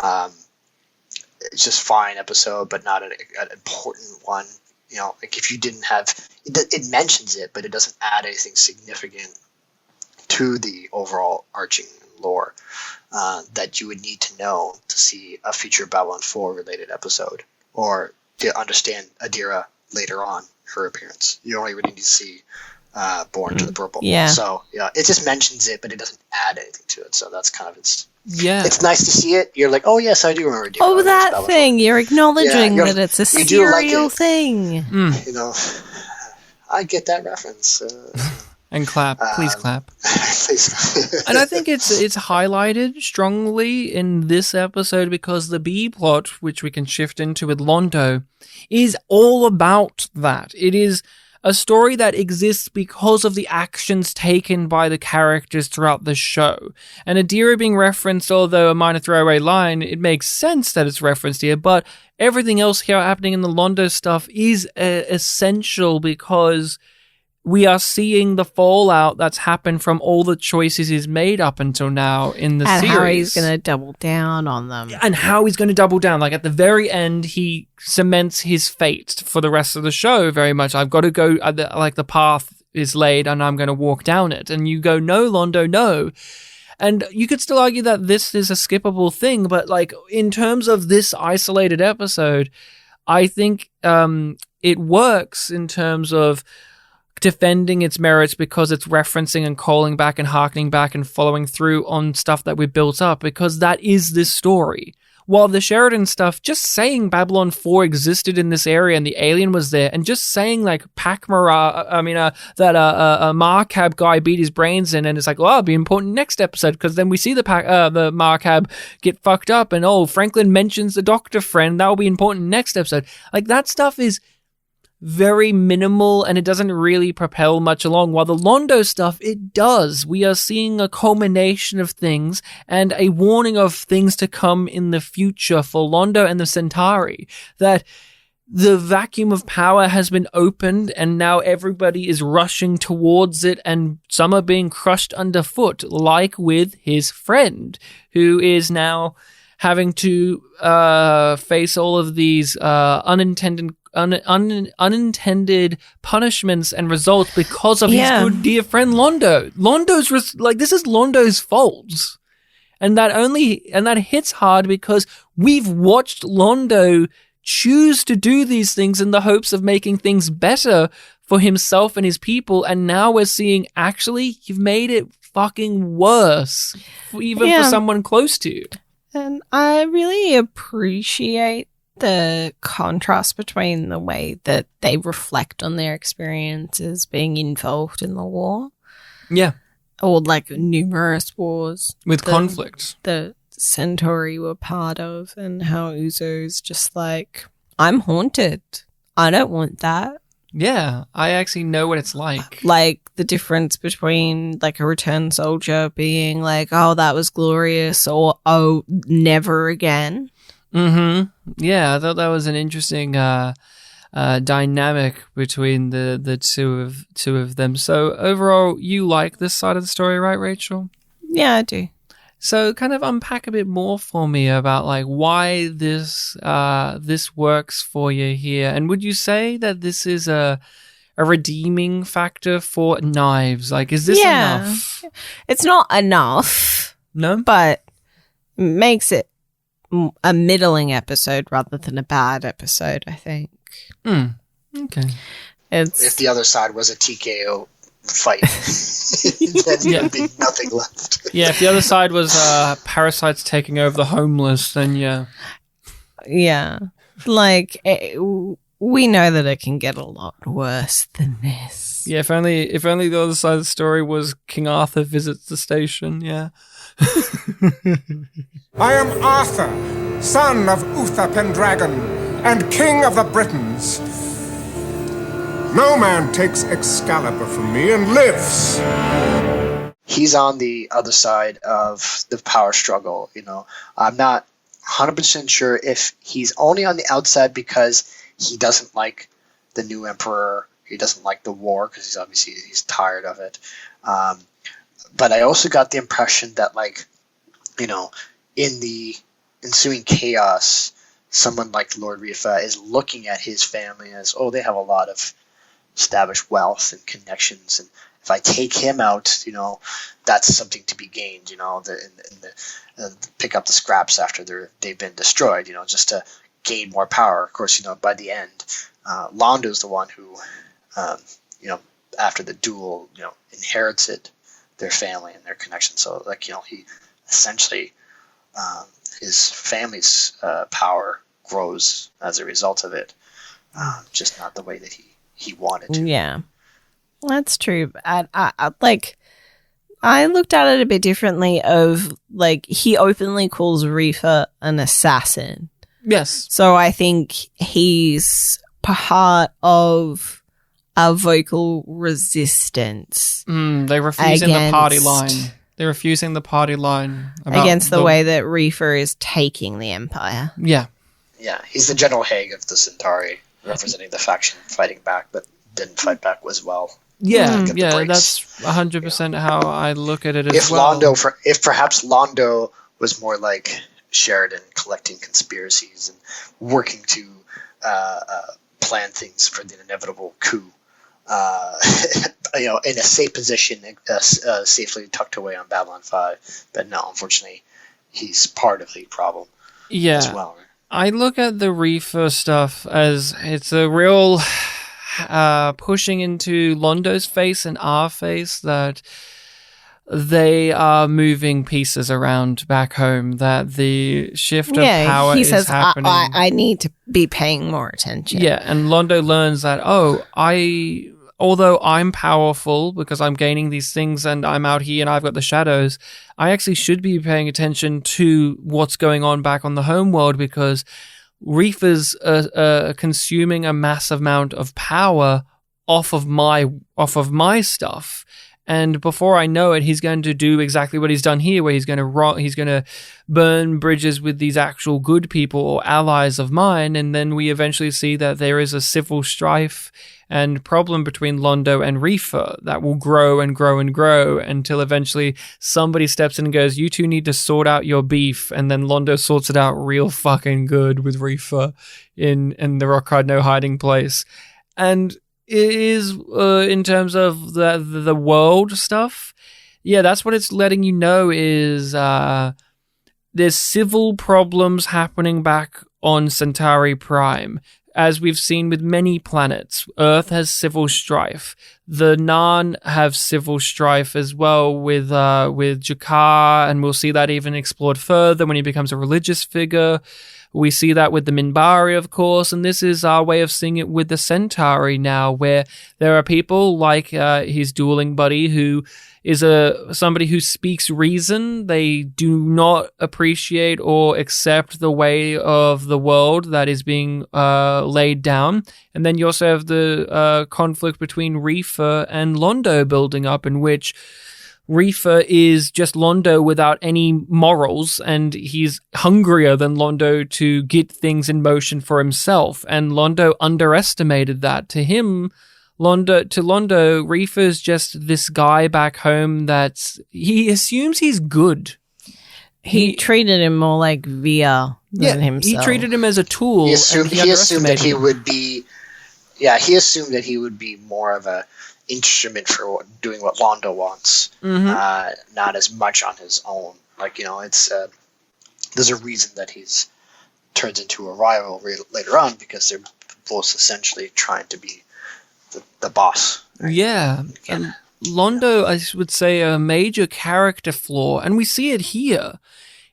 It's just fine episode, but not an important one. You know, like if you didn't have it mentions it, but it doesn't add anything significant to the overall arching lore that you would need to know to see a future Babylon 4 related episode or to understand Adira later on, her appearance. You only really need to see Born to the Purple. Yeah. So yeah, it just mentions it, but it doesn't add anything to it. So that's kind of its. Yeah. It's nice to see it. You're like, oh yes, I do remember Adira. Oh, that thing. You're acknowledging that it's a serial thing. You know, I get that reference. And clap. Please clap. Please. And I think it's highlighted strongly in this episode because the B plot, which we can shift into with Londo, is all about that. It is a story that exists because of the actions taken by the characters throughout the show. And Adira being referenced, although a minor throwaway line, it makes sense that it's referenced here, but everything else here happening in the Londo stuff is essential because we are seeing the fallout that's happened from all the choices he's made up until now in the series. And how he's going to double down on them. And how he's going to double down. Like at the very end, he cements his fate for the rest of the show very much. I've got to go, like the path is laid and I'm going to walk down it. And you go, no, Londo, no. And you could still argue that this is a skippable thing, but like in terms of this isolated episode, I think it works in terms of defending its merits because it's referencing and calling back and harkening back and following through on stuff that we built up, because that is this story. While the Sheridan stuff, just saying Babylon 4 existed in this area and the alien was there, and just saying like that Marcab guy beat his brains in, and it's like, well, it'll be important next episode, because then we see the Marcab get fucked up, and Franklin mentions the doctor friend, that will be important next episode. Like that stuff is very minimal and it doesn't really propel much along, while the Londo stuff, it does. We are seeing a culmination of things and a warning of things to come in the future for Londo and the Centauri, that the vacuum of power has been opened and now everybody is rushing towards it and some are being crushed underfoot, like with his friend, who is now having to face all of these unintended punishments and results because of his good dear friend Londo. This is Londo's fault. And that hits hard because we've watched Londo choose to do these things in the hopes of making things better for himself and his people, and now we're seeing actually you've made it fucking worse, even for someone close to you. And I really appreciate the contrast between the way that they reflect on their experiences being involved in the war. Yeah. Or like numerous wars. With conflict. The Centauri were part of, and how Uzo's just like, I'm haunted. I don't want that. Yeah, I actually know what it's like. Like the difference between like a returned soldier being like, oh, that was glorious, or oh, never again. Mm-hmm. Yeah, I thought that was an interesting dynamic between the two of them. So overall, you like this side of the story, right, Rachel? Yeah, I do. So kind of unpack a bit more for me about like why this works for you here. And would you say that this is a redeeming factor for Knives? Like, is this enough? It's not enough. No? But makes it a middling episode rather than a bad episode, I think. Okay. If the other side was a TKO fight, then there'd be nothing left. Yeah, if the other side was parasites taking over the homeless, then yeah. Yeah. Like, we know that it can get a lot worse than this. Yeah, if only the other side of the story was King Arthur visits the station, yeah. I am Arthur, son of Uther Pendragon, and king of the Britons. No man takes Excalibur from me and lives. He's on the other side of the power struggle, you know. I'm not 100% sure if he's only on the outside because he doesn't like the new emperor. He doesn't like the war because he's tired of it. But I also got the impression that, like, you know, in the ensuing chaos, someone like Lord Rifa is looking at his family as, oh, they have a lot of established wealth and connections, and if I take him out, that's something to be gained, pick up the scraps after they've been destroyed, just to gain more power. Of course, by the end, Londo's the one who, after the duel, inherited their family and their connection. So, he essentially, his family's power grows as a result of it, just not the way that he wanted to. Yeah, that's true. I looked at it a bit differently. He openly calls Rifa an assassin. Yes. So I think he's part of a vocal resistance. They're refusing the party line. They're refusing the party line against the way that Rifa is taking the Empire. Yeah. Yeah, he's the General Haig of the Centauri, representing the faction fighting back, but didn't fight back as well. Yeah, that's 100% how I look at it as well. If perhaps Londo was more like Sheridan, collecting conspiracies and working to plan things for the inevitable coup, in a safe position, safely tucked away on Babylon 5. But no, unfortunately, he's part of the problem as well. Right? I look at the Rifa stuff as it's a real pushing into Londo's face and our face that they are moving pieces around back home, that the shift of power is happening. I need to be paying more attention. Yeah, and Londo learns that, although I'm powerful because I'm gaining these things and I'm out here and I've got the shadows, I actually should be paying attention to what's going on back on the home world, because Rifa's consuming a massive amount of power off of my stuff. And before I know it, he's going to do exactly what he's done here, where he's going to burn bridges with these actual good people or allies of mine. And then we eventually see that there is a civil strife and problem between Londo and Rifa that will grow and grow and grow until eventually somebody steps in and goes, you two need to sort out your beef. And then Londo sorts it out real fucking good with Rifa in the Rock Hard No Hiding Place. And it is, in terms of the world stuff, that's what it's letting you know is there's civil problems happening back on Centauri Prime. As we've seen with many planets, Earth has civil strife. The Narn have civil strife as well with Jakar, and we'll see that even explored further when he becomes a religious figure. We see that with the Mbryo, of course, and this is our way of seeing it with the Centauri now, where there are people like his dueling buddy who is somebody who speaks reason. They do not appreciate or accept the way of the world that is being laid down. And then you also have the conflict between Rifa and Londo building up, in which Rifa is just Londo without any morals, and he's hungrier than Londo to get things in motion for himself. And Londo underestimated that. To Londo, Rifa's just this guy back home he assumes he's good. He treated him more like VR than himself. He treated him as a tool. He assumed that he would be. Yeah, he assumed that he would be more of a instrument for doing what Londo wants, not as much on his own. It's there's a reason that he's turns into a rival later on, because they're both essentially trying to be the boss. Right? Yeah. And Londo, I would say, a major character flaw, and we see it here,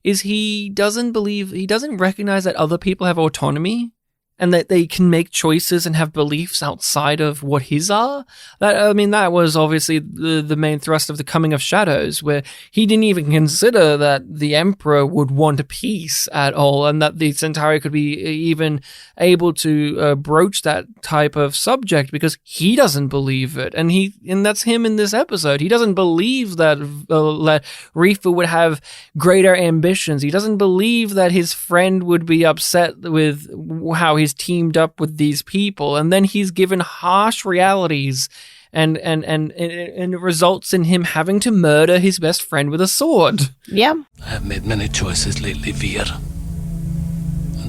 is he doesn't recognize that other people have autonomy and that they can make choices and have beliefs outside of what his are. That was obviously the main thrust of the Coming of Shadows, where he didn't even consider that the Emperor would want a peace at all, and that the Centauri could be even able to broach that type of subject, because he doesn't believe it. And that's him in this episode. He doesn't believe that Rifa would have greater ambitions. He doesn't believe that his friend would be upset with how he's teamed up with these people, and then he's given harsh realities, and it results in him having to murder his best friend with a sword. Yeah. I have made many choices lately, Vir.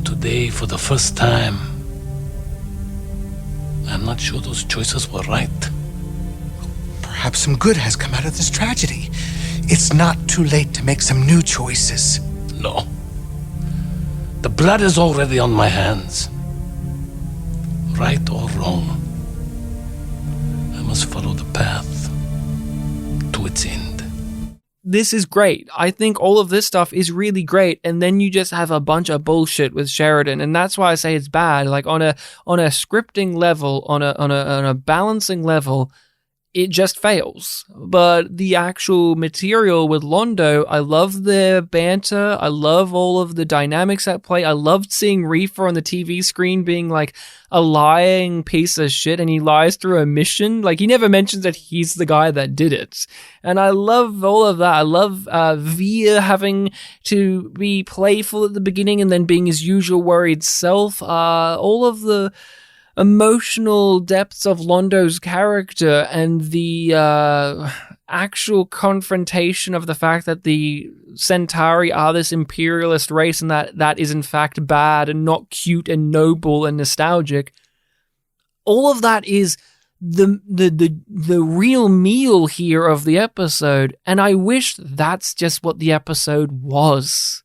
today, for the first time, I'm not sure those choices were right. Perhaps some good has come out of this tragedy. It's not too late to make some new choices. No. The blood is already on my hands. Right or wrong, I must follow the path to its end. This is great. I think all of this stuff is really great, and then you just have a bunch of bullshit with Sheridan, and that's why I say it's bad. Like on a scripting level, on a balancing level, it just fails. But the actual material with Londo, I love the banter. I love all of the dynamics at play. I loved seeing Reefer on the TV screen being like a lying piece of shit, and he lies through a mission. Like, he never mentions that he's the guy that did it. And I love all of that. I love Via having to be playful at the beginning and then being his usual worried self. All of the emotional depths of Londo's character and the actual confrontation of the fact that the Centauri are this imperialist race and that is in fact bad and not cute and noble and nostalgic. All of that is the real meal here of the episode, and I wish that's just what the episode was.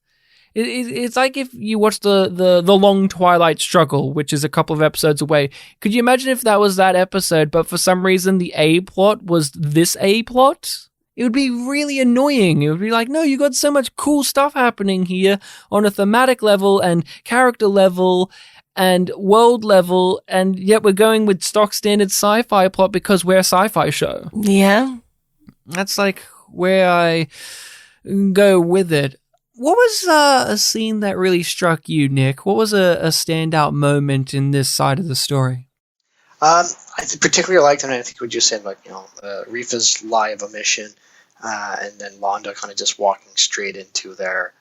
It's like if you watch the long Twilight Struggle, which is a couple of episodes away. Could you imagine if that was that episode, but for some reason the A plot was this A plot? It would be really annoying. It would be like, no, you got so much cool stuff happening here on a thematic level and character level and world level, and yet we're going with stock standard sci-fi plot because we're a sci-fi show. Yeah. That's like where I go with it. What was a scene that really struck you, Nick? What was a standout moment in this side of the story? I particularly liked, and I think what you said, like, Rifa's lie of omission, and then Londo kind of just walking straight into their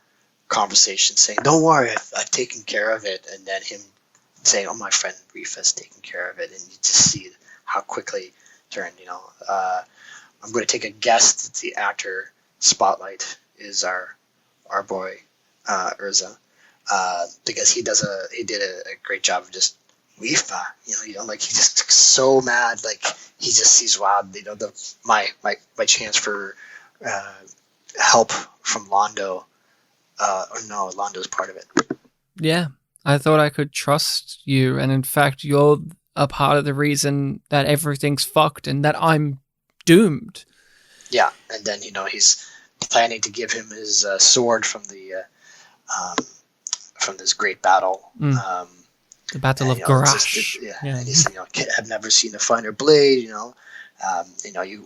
conversation saying, don't worry, I've taken care of it, and then him saying, oh, my friend Rifa's taken care of it, and you just see how quickly it turned, I'm going to take a guess that the actor spotlight is our boy Urza, because he did a great job of just Rifa, like he just looks so mad, like he just sees, wow, my chance for help from Londo, or no, Londo's part of it. Yeah, I thought I could trust you, and in fact, you're a part of the reason that everything's fucked and that I'm doomed. Yeah, and then he's planning to give him his sword from this great battle. The Battle of Garrosh. And he said, I've never seen a finer blade. You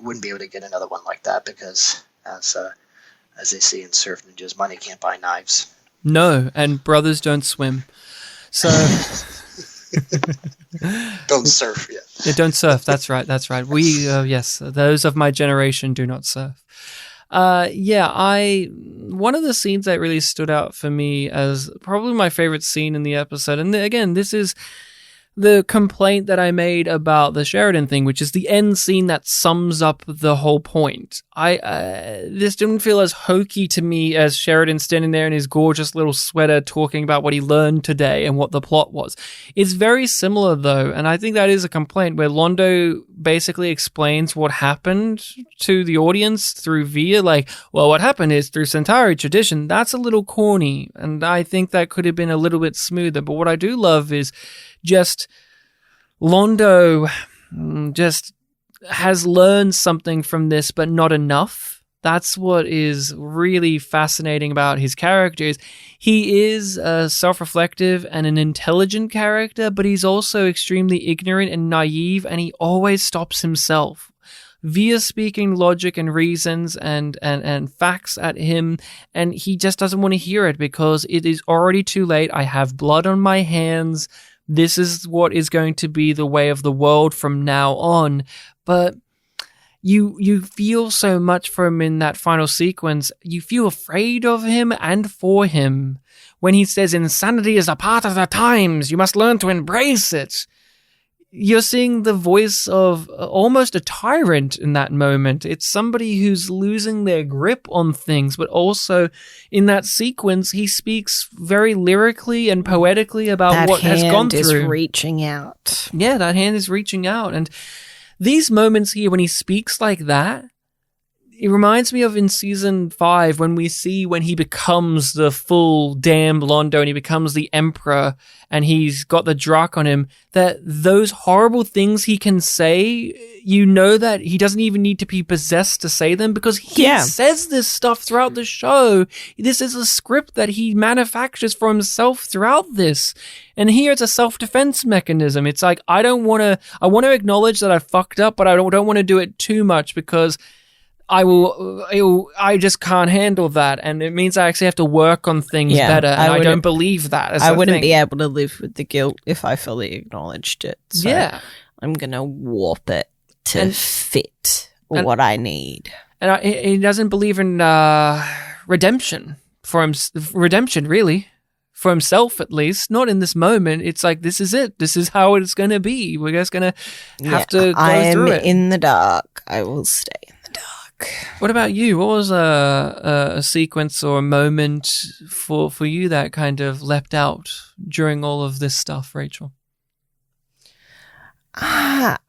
wouldn't be able to get another one like that because, as they say in Surf Ninjas, money can't buy knives. No, and brothers don't swim. So don't surf. Yeah, don't surf. That's right. We, yes, those of my generation do not surf. One of the scenes that really stood out for me as probably my favorite scene in the episode, and again, this is the complaint that I made about the Sheridan thing, which is the end scene that sums up the whole point. This didn't feel as hokey to me as Sheridan standing there in his gorgeous little sweater talking about what he learned today and what the plot was. It's very similar though, and I think that is a complaint where Londo basically explains what happened to the audience through Via, like, well, what happened is through Centauri tradition. That's a little corny, and I think that could have been a little bit smoother, but what I do love is just Londo just has learned something from this, but not enough. That's what is really fascinating about his characters. He is a self-reflective and an intelligent character, but he's also extremely ignorant and naive, and he always stops himself. Via speaking logic and reasons and facts at him, and he just doesn't want to hear it because it is already too late. I have blood on my hands. This is what is going to be the way of the world from now on. But you feel so much for him in that final sequence. You feel afraid of him and for him when he says insanity is a part of the times. You must learn to embrace it. you're seeing the voice of almost a tyrant in that moment. It's somebody who's losing their grip on things, but also in that sequence, he speaks very lyrically and poetically about what has gone through. That hand is reaching out. Yeah, that hand is reaching out. And these moments here when he speaks like that, it reminds me of in season 5 when we see when he becomes the full damned Londo and he becomes the Emperor and he's got the Drak on him, that those horrible things he can say, you know that he doesn't even need to be possessed to say them because he says this stuff throughout the show. This is a script that he manufactures for himself throughout this. And here it's a self-defense mechanism. It's like, I want to acknowledge that I fucked up, but I don't want to do it too much because I just can't handle that, and it means I actually have to work on things better, and I don't believe that. I wouldn't be able to live with the guilt if I fully acknowledged it. So I'm going to warp it to fit what I need. And he doesn't believe in redemption for him. Redemption, really. For himself, at least, not in this moment. It's like, this is it. This is how it's going to be. We're just going to have to go through it. I am in the dark. I will stay in the dark. What about you? What was a sequence or a moment for you that kind of leapt out during all of this stuff, Rachel? It's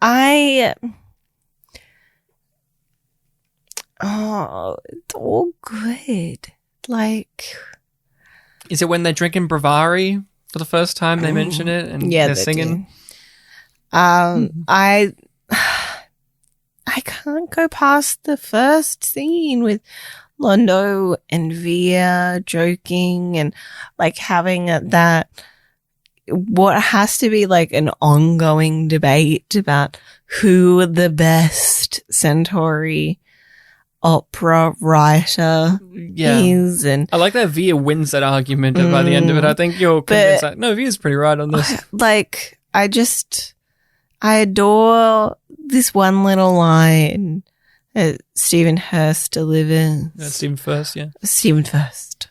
all good. Like, is it when they're drinking Bravari for the first time? They mention it and they're singing. I can't go past the first scene with Londo and Via joking and like having that, what has to be like an ongoing debate about who the best Centauri opera writer is. And I like that Via wins that argument by the end of it. I think you're convinced that, no, Via's pretty right on this. Like, I adore this one little line that Stephen Hurst delivers. Stephen First, yeah. Stephen First.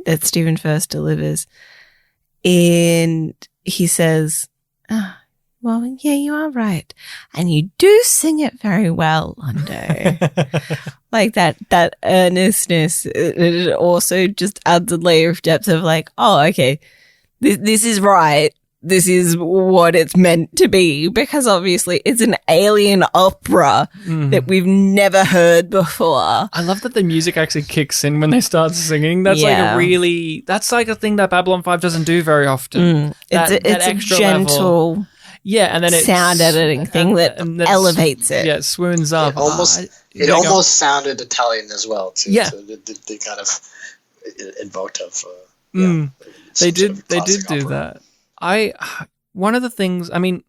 That Stephen First delivers. And he says, well, yeah, you are right. And you do sing it very well, Londo. Like that earnestness. It also just adds a layer of depth of like, oh, okay, this is right. This is what it's meant to be, because obviously it's an alien opera that we've never heard before. I love that the music actually kicks in when they start singing. That's that's like a thing that Babylon 5 doesn't do very often. It's a gentle level. And then it's sound editing thing that elevates it. Yeah, it swoons up. It almost sounded Italian as well, too. Yeah. So they kind of invoked of they did do that. One of the things, I mean,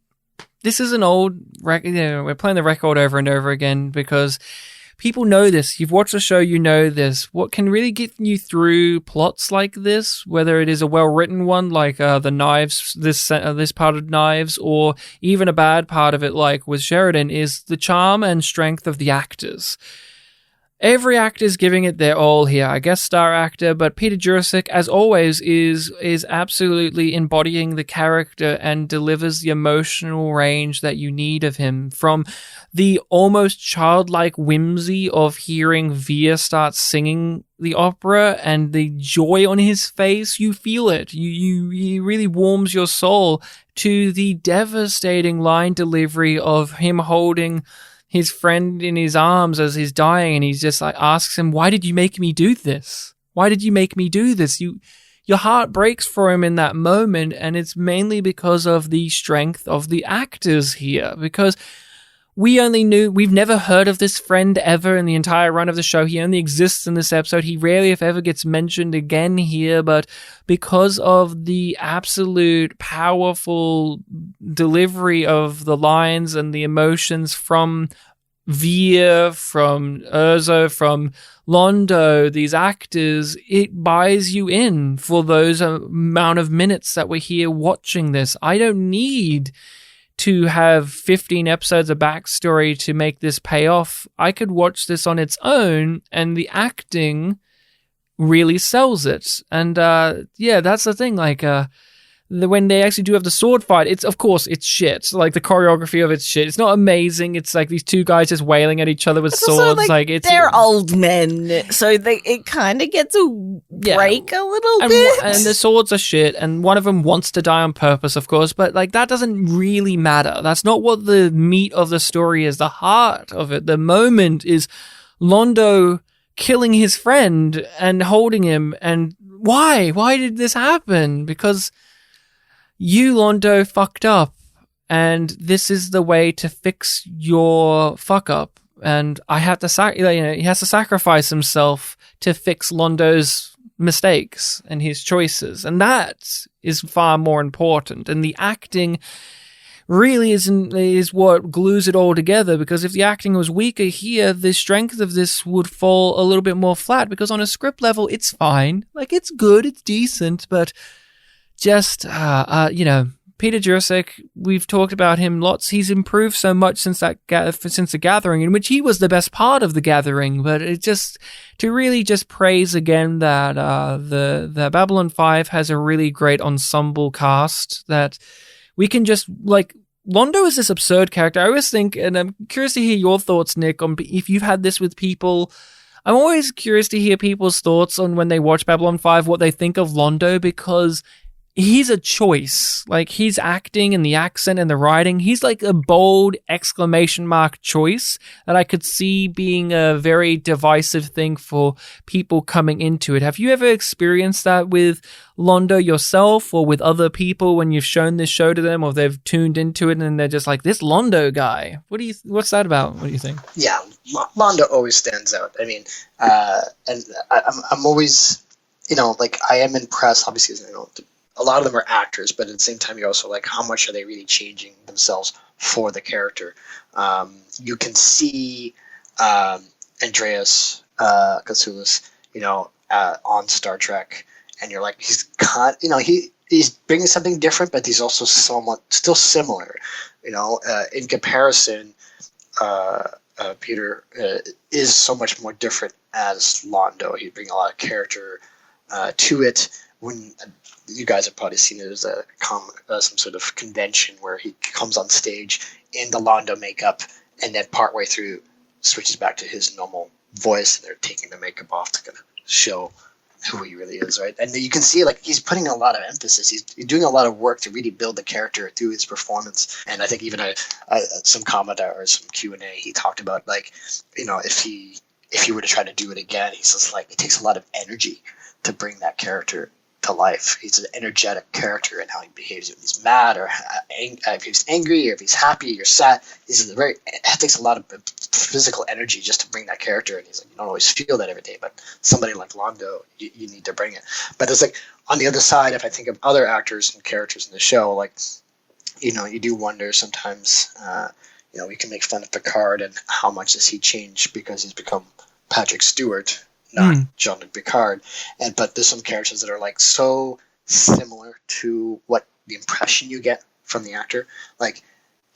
this is an old record, we're playing the record over and over again because people know this. You've watched the show, you know this. What can really get you through plots like this, whether it is a well-written one like the Knives, this part of Knives, or even a bad part of it like with Sheridan, is the charm and strength of the actors. Every actor is giving it their all here. A guest star actor, but Peter Jurasik, as always, is absolutely embodying the character and delivers the emotional range that you need of him. From the almost childlike whimsy of hearing Via start singing the opera and the joy on his face, you feel it. You really warms your soul, to the devastating line delivery of him holding his friend in his arms as he's dying, and he's just like asks him, "Why did you make me do this? Why did you make me do this?" Your heart breaks for him in that moment, and it's mainly because of the strength of the actors here. Because we've never heard of this friend ever in the entire run of the show. He only exists in this episode. He rarely, if ever, gets mentioned again here, but because of the absolute powerful delivery of the lines and the emotions from Via, from Urzo, from Londo, these actors, it buys you in for those amount of minutes that we're here watching this. I don't need to have 15 episodes of backstory to make this pay off. I could watch this on its own, and the acting really sells it. And that's the thing. Like when they actually do have the sword fight, it's shit. Like the choreography of it's shit. It's not amazing. It's like these two guys just wailing at each other with swords. They're old men, so it kind of gets a break a little bit. And the swords are shit. And one of them wants to die on purpose, of course. But like that doesn't really matter. That's not what the meat of the story is. The heart of it, the moment is Londo killing his friend and holding him. And why? Why did this happen? Because you, Londo, fucked up, and this is the way to fix your fuck up. And I have to he has to sacrifice himself to fix Londo's mistakes and his choices, and that is far more important. And the acting really is what glues it all together, because if the acting was weaker here, the strength of this would fall a little bit more flat, because on a script level, it's fine. Like, it's good, it's decent, but just, Peter Jurasek, we've talked about him lots. He's improved so much since the Gathering, in which he was the best part of the Gathering. But it just to really just praise again that the Babylon 5 has a really great ensemble cast that we can just like. Londo is this absurd character. I always think, and I'm curious to hear your thoughts, Nick, on if you've had this with people. I'm always curious to hear people's thoughts on when they watch Babylon 5, what they think of Londo, because he's a choice. Like, his acting and the accent and the writing, he's like a bold exclamation mark choice that I could see being a very divisive thing for people coming into it. Have you ever experienced that with Londo yourself, or with other people when you've shown this show to them, or they've tuned into it and they're just like, this Londo guy, what's that about? What do you think? Yeah, Londo always stands out. I mean, and I'm always, I am impressed, obviously, a lot of them are actors, but at the same time, you're also like, how much are they really changing themselves for the character? You can see Andreas Katsoulis, on Star Trek, and you're like, he's bringing something different, but he's also somewhat still similar. In comparison, Peter is so much more different as Londo. He'd bring a lot of character to it. When you guys have probably seen it as some sort of convention where he comes on stage in the Londo makeup, and then partway through switches back to his normal voice, and they're taking the makeup off to kind of show who he really is, right? And you can see, like, he's putting a lot of emphasis. He's doing a lot of work to really build the character through his performance. And I think even some comment or some Q&A, he talked about, like, if he were to try to do it again, he's just like, it takes a lot of energy to bring that character to life. He's an energetic character in how he behaves. If he's mad, or if he's angry, or if he's happy or sad, it takes a lot of physical energy just to bring that character. And he's like, you don't always feel that every day, but somebody like Londo, you need to bring it. But it's like, on the other side, if I think of other actors and characters in the show, like, you do wonder sometimes, we can make fun of Picard and how much has he changed because he's become Patrick Stewart, not Jean-Luc Picard. But there's some characters that are like so similar to what the impression you get from the actor. Like,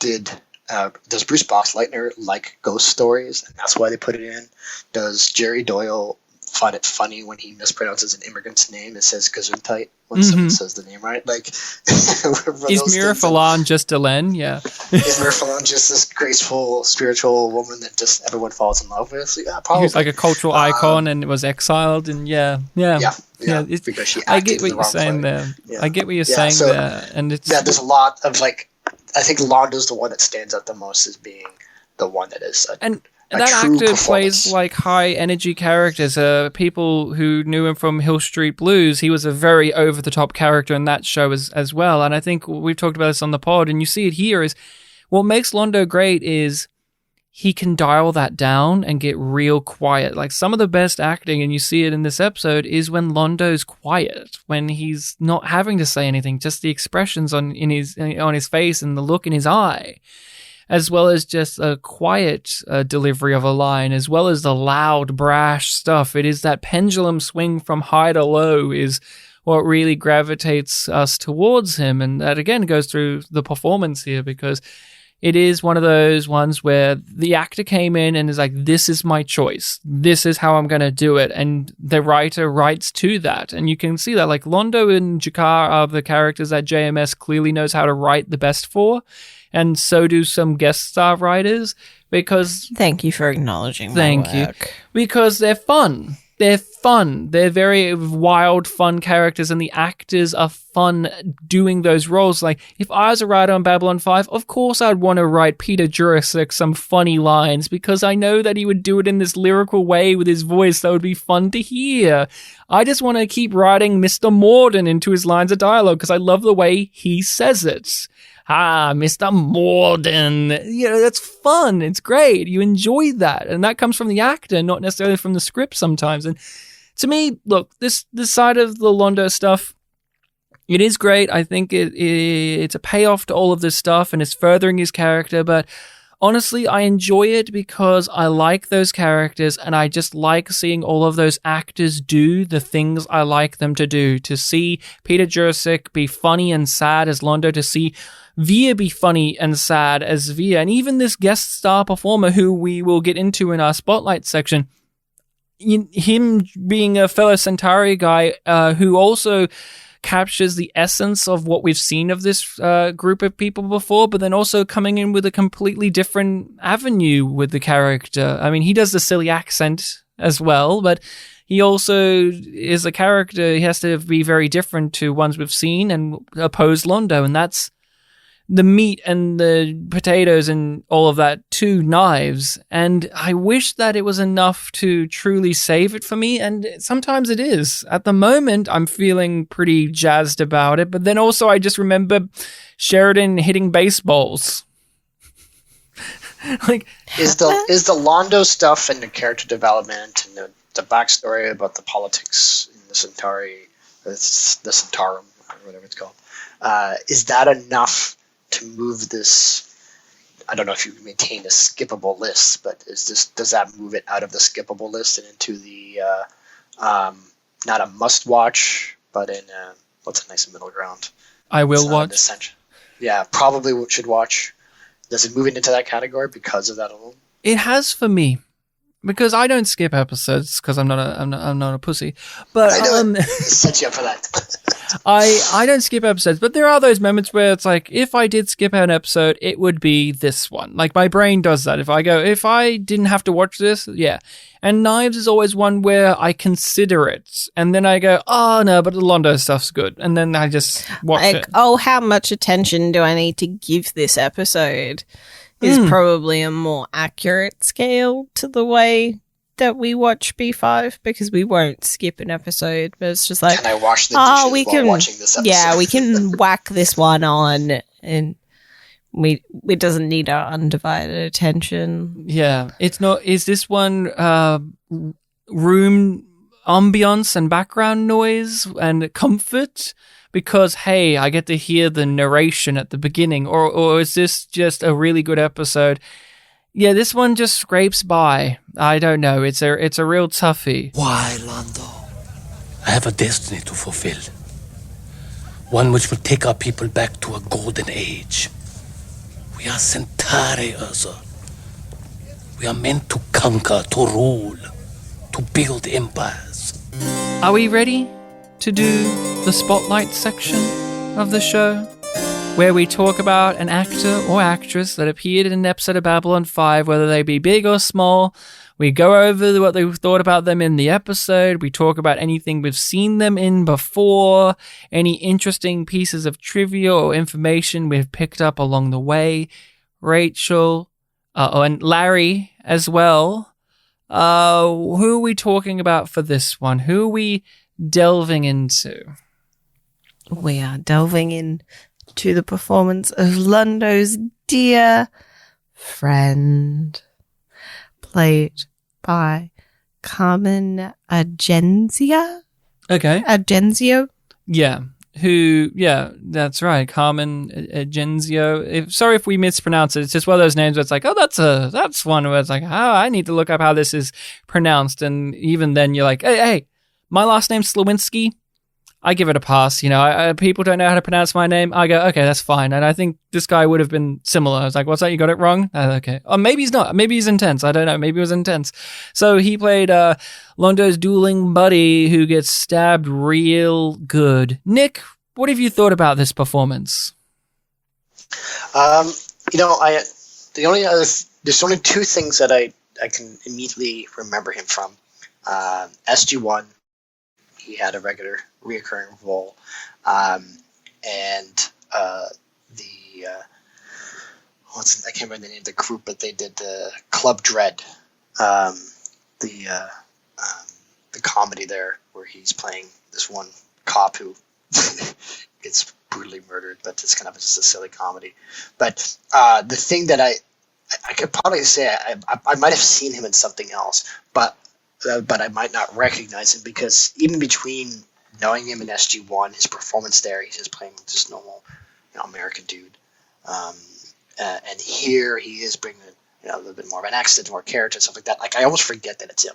does Bruce Boxleitner like ghost stories, and that's why they put it in? Does Jerry Doyle find it funny when he mispronounces an immigrant's name? It says Gesundheit when someone says the name right. Like, is Mira Fallon just Delenn? Yeah. Is Mira Fallon just this graceful, spiritual woman that just everyone falls in love with? So, yeah, probably. He's like a cultural icon and was exiled, and yeah. Because she I get what you're saying there. Yeah. I get what you're saying there, and it's there's a lot of, like, I think Londo's the one that stands out the most as being the one that is and that actor plays like high energy characters. People who knew him from Hill Street Blues, he was a very over the top character in that show as well. And I think we've talked about this on the pod, and you see it here, is what makes Londo great is he can dial that down and get real quiet. Like, some of the best acting, and you see it in this episode, is when Londo's quiet, when he's not having to say anything, just the expressions on his face and the look in his eye, as well as just a quiet delivery of a line, as well as the loud, brash stuff. It is that pendulum swing from high to low is what really gravitates us towards him. And that, again, goes through the performance here, because it is one of those ones where the actor came in and is like, this is my choice. This is how I'm going to do it. And the writer writes to that. And you can see that, like, Londo and Jakar are the characters that JMS clearly knows how to write the best for. And so do some guest star writers, because... Thank you for acknowledging Thank my work. you. Because they're fun. They're fun. They're very wild, fun characters, and the actors are fun doing those roles. Like, if I was a writer on Babylon 5, of course I'd want to write Peter Jurasik some funny lines, because I know that he would do it in this lyrical way with his voice that would be fun to hear. I just want to keep writing Mr. Morden into his lines of dialogue, because I love the way he says it. Ah, Mr. Morden. You know, that's fun. It's great. You enjoy that. And that comes from the actor, not necessarily from the script sometimes. And to me, look, this side of the Londo stuff, it is great. I think it's a payoff to all of this stuff, and it's furthering his character. But honestly, I enjoy it because I like those characters, and I just like seeing all of those actors do the things I like them to do. To see Peter Jurasik be funny and sad as Londo, to see Via be funny and sad as Via, and even this guest star performer who we will get into in our spotlight section, him being a fellow Centauri guy who also captures the essence of what we've seen of this group of people before, but then also coming in with a completely different avenue with the character. I mean, he does the silly accent as well, but he also is a character. He has to be very different to ones we've seen and oppose Londo, and that's the meat and the potatoes and all of that to Knives. And I wish that it was enough to truly save it for me, and sometimes it is. At the moment, I'm feeling pretty jazzed about it, but then also I just remember Sheridan hitting baseballs. Like, is the Londo stuff and the character development and the backstory about the politics in the Centauri, or the Centaurum, or whatever it's called, is that enough to move this? I don't know if you maintain a skippable list, but does that move it out of the skippable list and into the not a must watch, but in what's a nice middle ground? I will watch. Yeah, probably should watch. Does it move it into that category because of that alone? It has for me, because I don't skip episodes because I'm not a pussy. But I set you up for that. I don't skip episodes, but there are those moments where it's like, if I did skip an episode, it would be this one. Like, my brain does that. If I didn't have to watch this, yeah. And Knives is always one where I consider it, and then I go, oh no, but the Londo stuff's good, and then I just watch it. Oh, how much attention do I need to give this episode? Is probably a more accurate scale to the way that we watch B5, because we won't skip an episode, but it's just like, can I wash the dishes while watching this episode? Yeah, we can whack this one on, and it doesn't need our undivided attention. Yeah, it's not. Is this one room ambiance and background noise and comfort? Because, hey, I get to hear the narration at the beginning, or is this just a really good episode? Yeah, this one just scrapes by. I don't know. It's a real toughie. Why, Londo? I have a destiny to fulfill. One which will take our people back to a golden age. We are Centauri, Urza. We are meant to conquer, to rule, to build empires. Are we ready to do the spotlight section of the show, where we talk about an actor or actress that appeared in an episode of Babylon 5, whether they be big or small? We go over what they thought about them in the episode. We talk about anything we've seen them in before, any interesting pieces of trivia or information we've picked up along the way. Rachel, and Larry as well. Who are we talking about for this one? Who are we delving into? We are delving into the performance of Londo's dear friend, played by Carmen Agenzio. Okay. Agenzio? Yeah. Yeah, that's right. Carmen Agenzio. Sorry if we mispronounce it. It's just one of those names where it's like, oh, that's one where it's like, oh, I need to look up how this is pronounced. And even then you're like, hey, my last name's Sliwinski. I give it a pass. You know, people don't know how to pronounce my name. I go, okay, that's fine. And I think this guy would have been similar. I was like, what's that? You got it wrong? Okay. Or maybe he's not. Maybe he's intense. I don't know. Maybe it was intense. So he played Londo's dueling buddy who gets stabbed real good. Nick, what have you thought about this performance? You know, there's only two things that I can immediately remember him from. SG1, he had a reoccurring role, and I can't remember the name of the group, but they did the Club Dread, the comedy there where he's playing this one cop who gets brutally murdered, but it's kind of just a silly comedy. But the thing that I could probably say I might have seen him in something else, but I might not recognize him, because even between knowing him in SG1, his performance there, he's just playing just normal, American dude, and here he is bringing a little bit more of an accent, more character, stuff like that. Like I almost forget that it's him.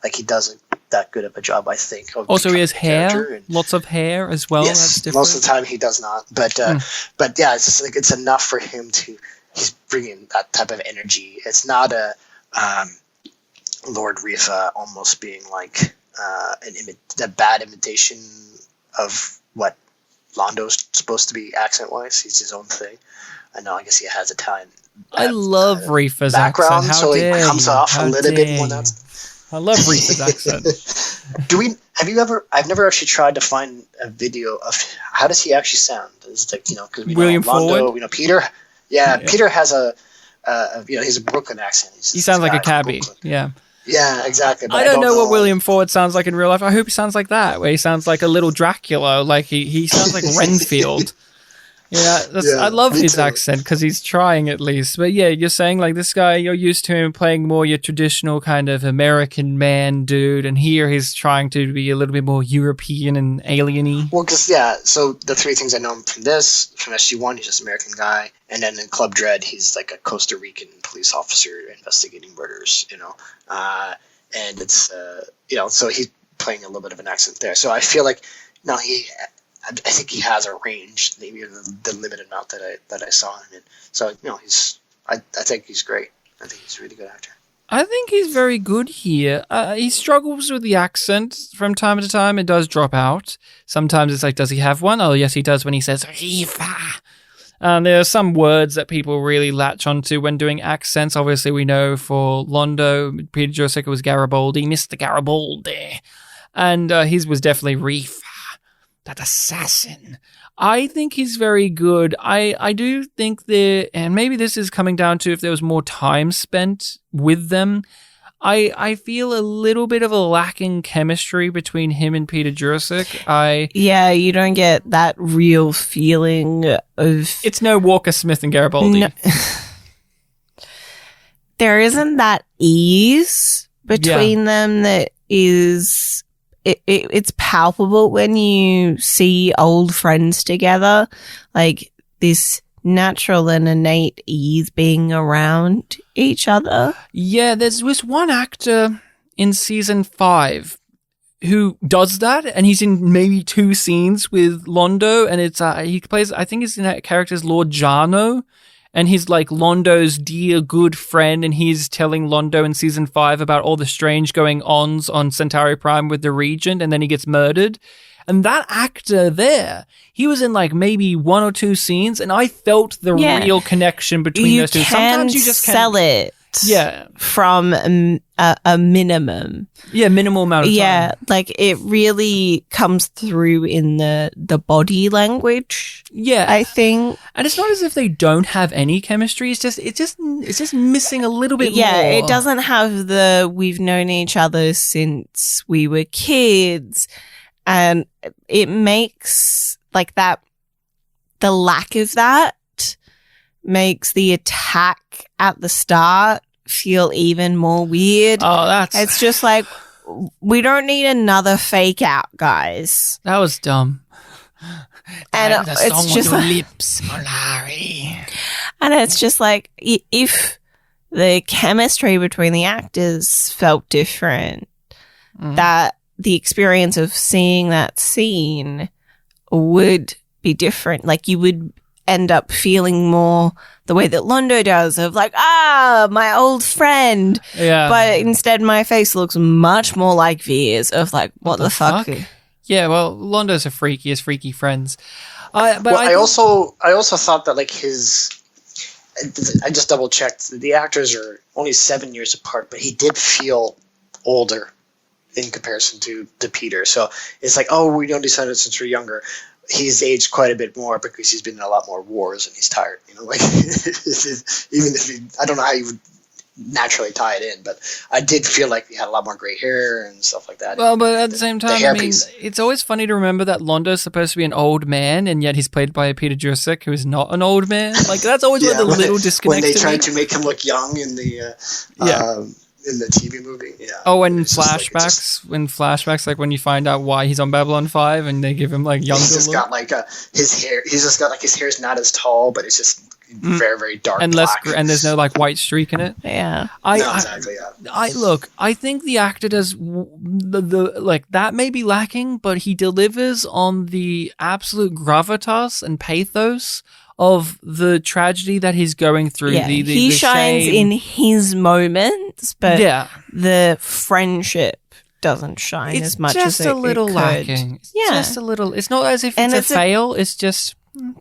Like he doesn't that good of a job, I think. Also, he has hair, lots of hair as well. Yes, that's different. Most of the time he does not, but yeah, it's just like it's enough for him to. He's bringing that type of energy. It's not a Lord Rifa almost being like a bad imitation of what Londo's supposed to be accent-wise. He's his own thing. I know. I guess he has Italian. I love Rifa's background, accent. so he comes off a little bit more. I love Rifa's accent. I've never actually tried to find a video of how does he actually sound. It's like because we William know Londo, Forward? Peter. Yeah, Peter has he's a Brooklyn accent. He sounds like a cabbie. Yeah. Yeah, exactly. I don't know what William Ford sounds like in real life. I hope he sounds like that, where he sounds like a little Dracula, like he sounds like Renfield. I love his accent because he's trying at least. But yeah, you're saying like this guy, you're used to him playing more your traditional kind of American man dude, and here he's trying to be a little bit more European and alien-y. Well, because so the three things I know him from SG1, he's just an American guy, and then in Club Dread, he's like a Costa Rican police officer investigating murders, and it's so he's playing a little bit of an accent there. So I feel like I think he has a range, maybe the limited amount that I saw him in. So I think he's great. I think he's a really good actor. I think he's very good here. He struggles with the accent from time to time. It does drop out. Sometimes it's like, does he have one? Oh, yes, he does when he says Rifa. There are some words that people really latch onto when doing accents. Obviously, we know for Londo, Peter Jurek was Garibaldi, Mr. Garibaldi. And his was definitely Rifa. That assassin. I think he's very good. I do think and maybe this is coming down to if there was more time spent with them. I feel a little bit of a lacking chemistry between him and Peter Jurek. You don't get that real feeling of... It's no Walker Smith and Garibaldi. No. There isn't that ease between them that is... It's palpable when you see old friends together, like this natural and innate ease being around each other. Yeah, there was one actor in season 5 who does that, and he's in maybe 2 scenes with Londo, and it's he plays, I think his character's Lord Jarno, and he's like Londo's dear good friend, and he's telling Londo in season 5 about all the strange going-ons on Centauri Prime with the Regent, and then he gets murdered. And that actor there, he was in like maybe 1 or 2 scenes, and I felt the real connection between those two. Sometimes you just can't sell it. Yeah, from a minimum. Yeah, minimal amount of time. Yeah, like it really comes through in the body language. Yeah, I think, and it's not as if they don't have any chemistry. It's just missing a little bit more. Yeah, it doesn't have the we've known each other since we were kids, and it makes like that. The lack of that makes the attack at the start feel even more weird. Oh, it's just like, we don't need another fake out, guys. That was dumb. And the it's song just with like, lips, Molari. And it's just like, if the chemistry between the actors felt different, that the experience of seeing that scene would be different. Like, you would end up feeling more the way that Londo does, of like, my old friend. Yeah. But instead my face looks much more like Veer's, of like, what the fuck? Yeah, well, Londo's a freak. He has freaky friends. I also thought that, like, I just double checked. The actors are only 7 years apart, but he did feel older in comparison to Peter. So it's like, we don't decide it since we're younger. He's aged quite a bit more because he's been in a lot more wars and he's tired. You know, like even if I don't know how you would naturally tie it in, but I did feel like he had a lot more gray hair and stuff like that. Well, but at the same time, I mean, it's always funny to remember that Londo's supposed to be an old man, and yet he's played by Peter Jurek, who is not an old man. Like, that's always one of the little disconnects. When they tried to make him look young in the in the TV movie, flashbacks, like when you find out why he's on Babylon 5, and they give him like younger. He's just got like his hair. He's just got like his hair's not as tall, but it's just very, very dark and black. and there's no like white streak in it. Yeah, exactly. I think the actor does the like that may be lacking, but he delivers on the absolute gravitas and pathos of the tragedy that he's going through. Yeah, he shines shame. in his moments, but the friendship doesn't shine as much as it could. It's just a little lacking. It's just a little. It's not as if it's a fail. It's just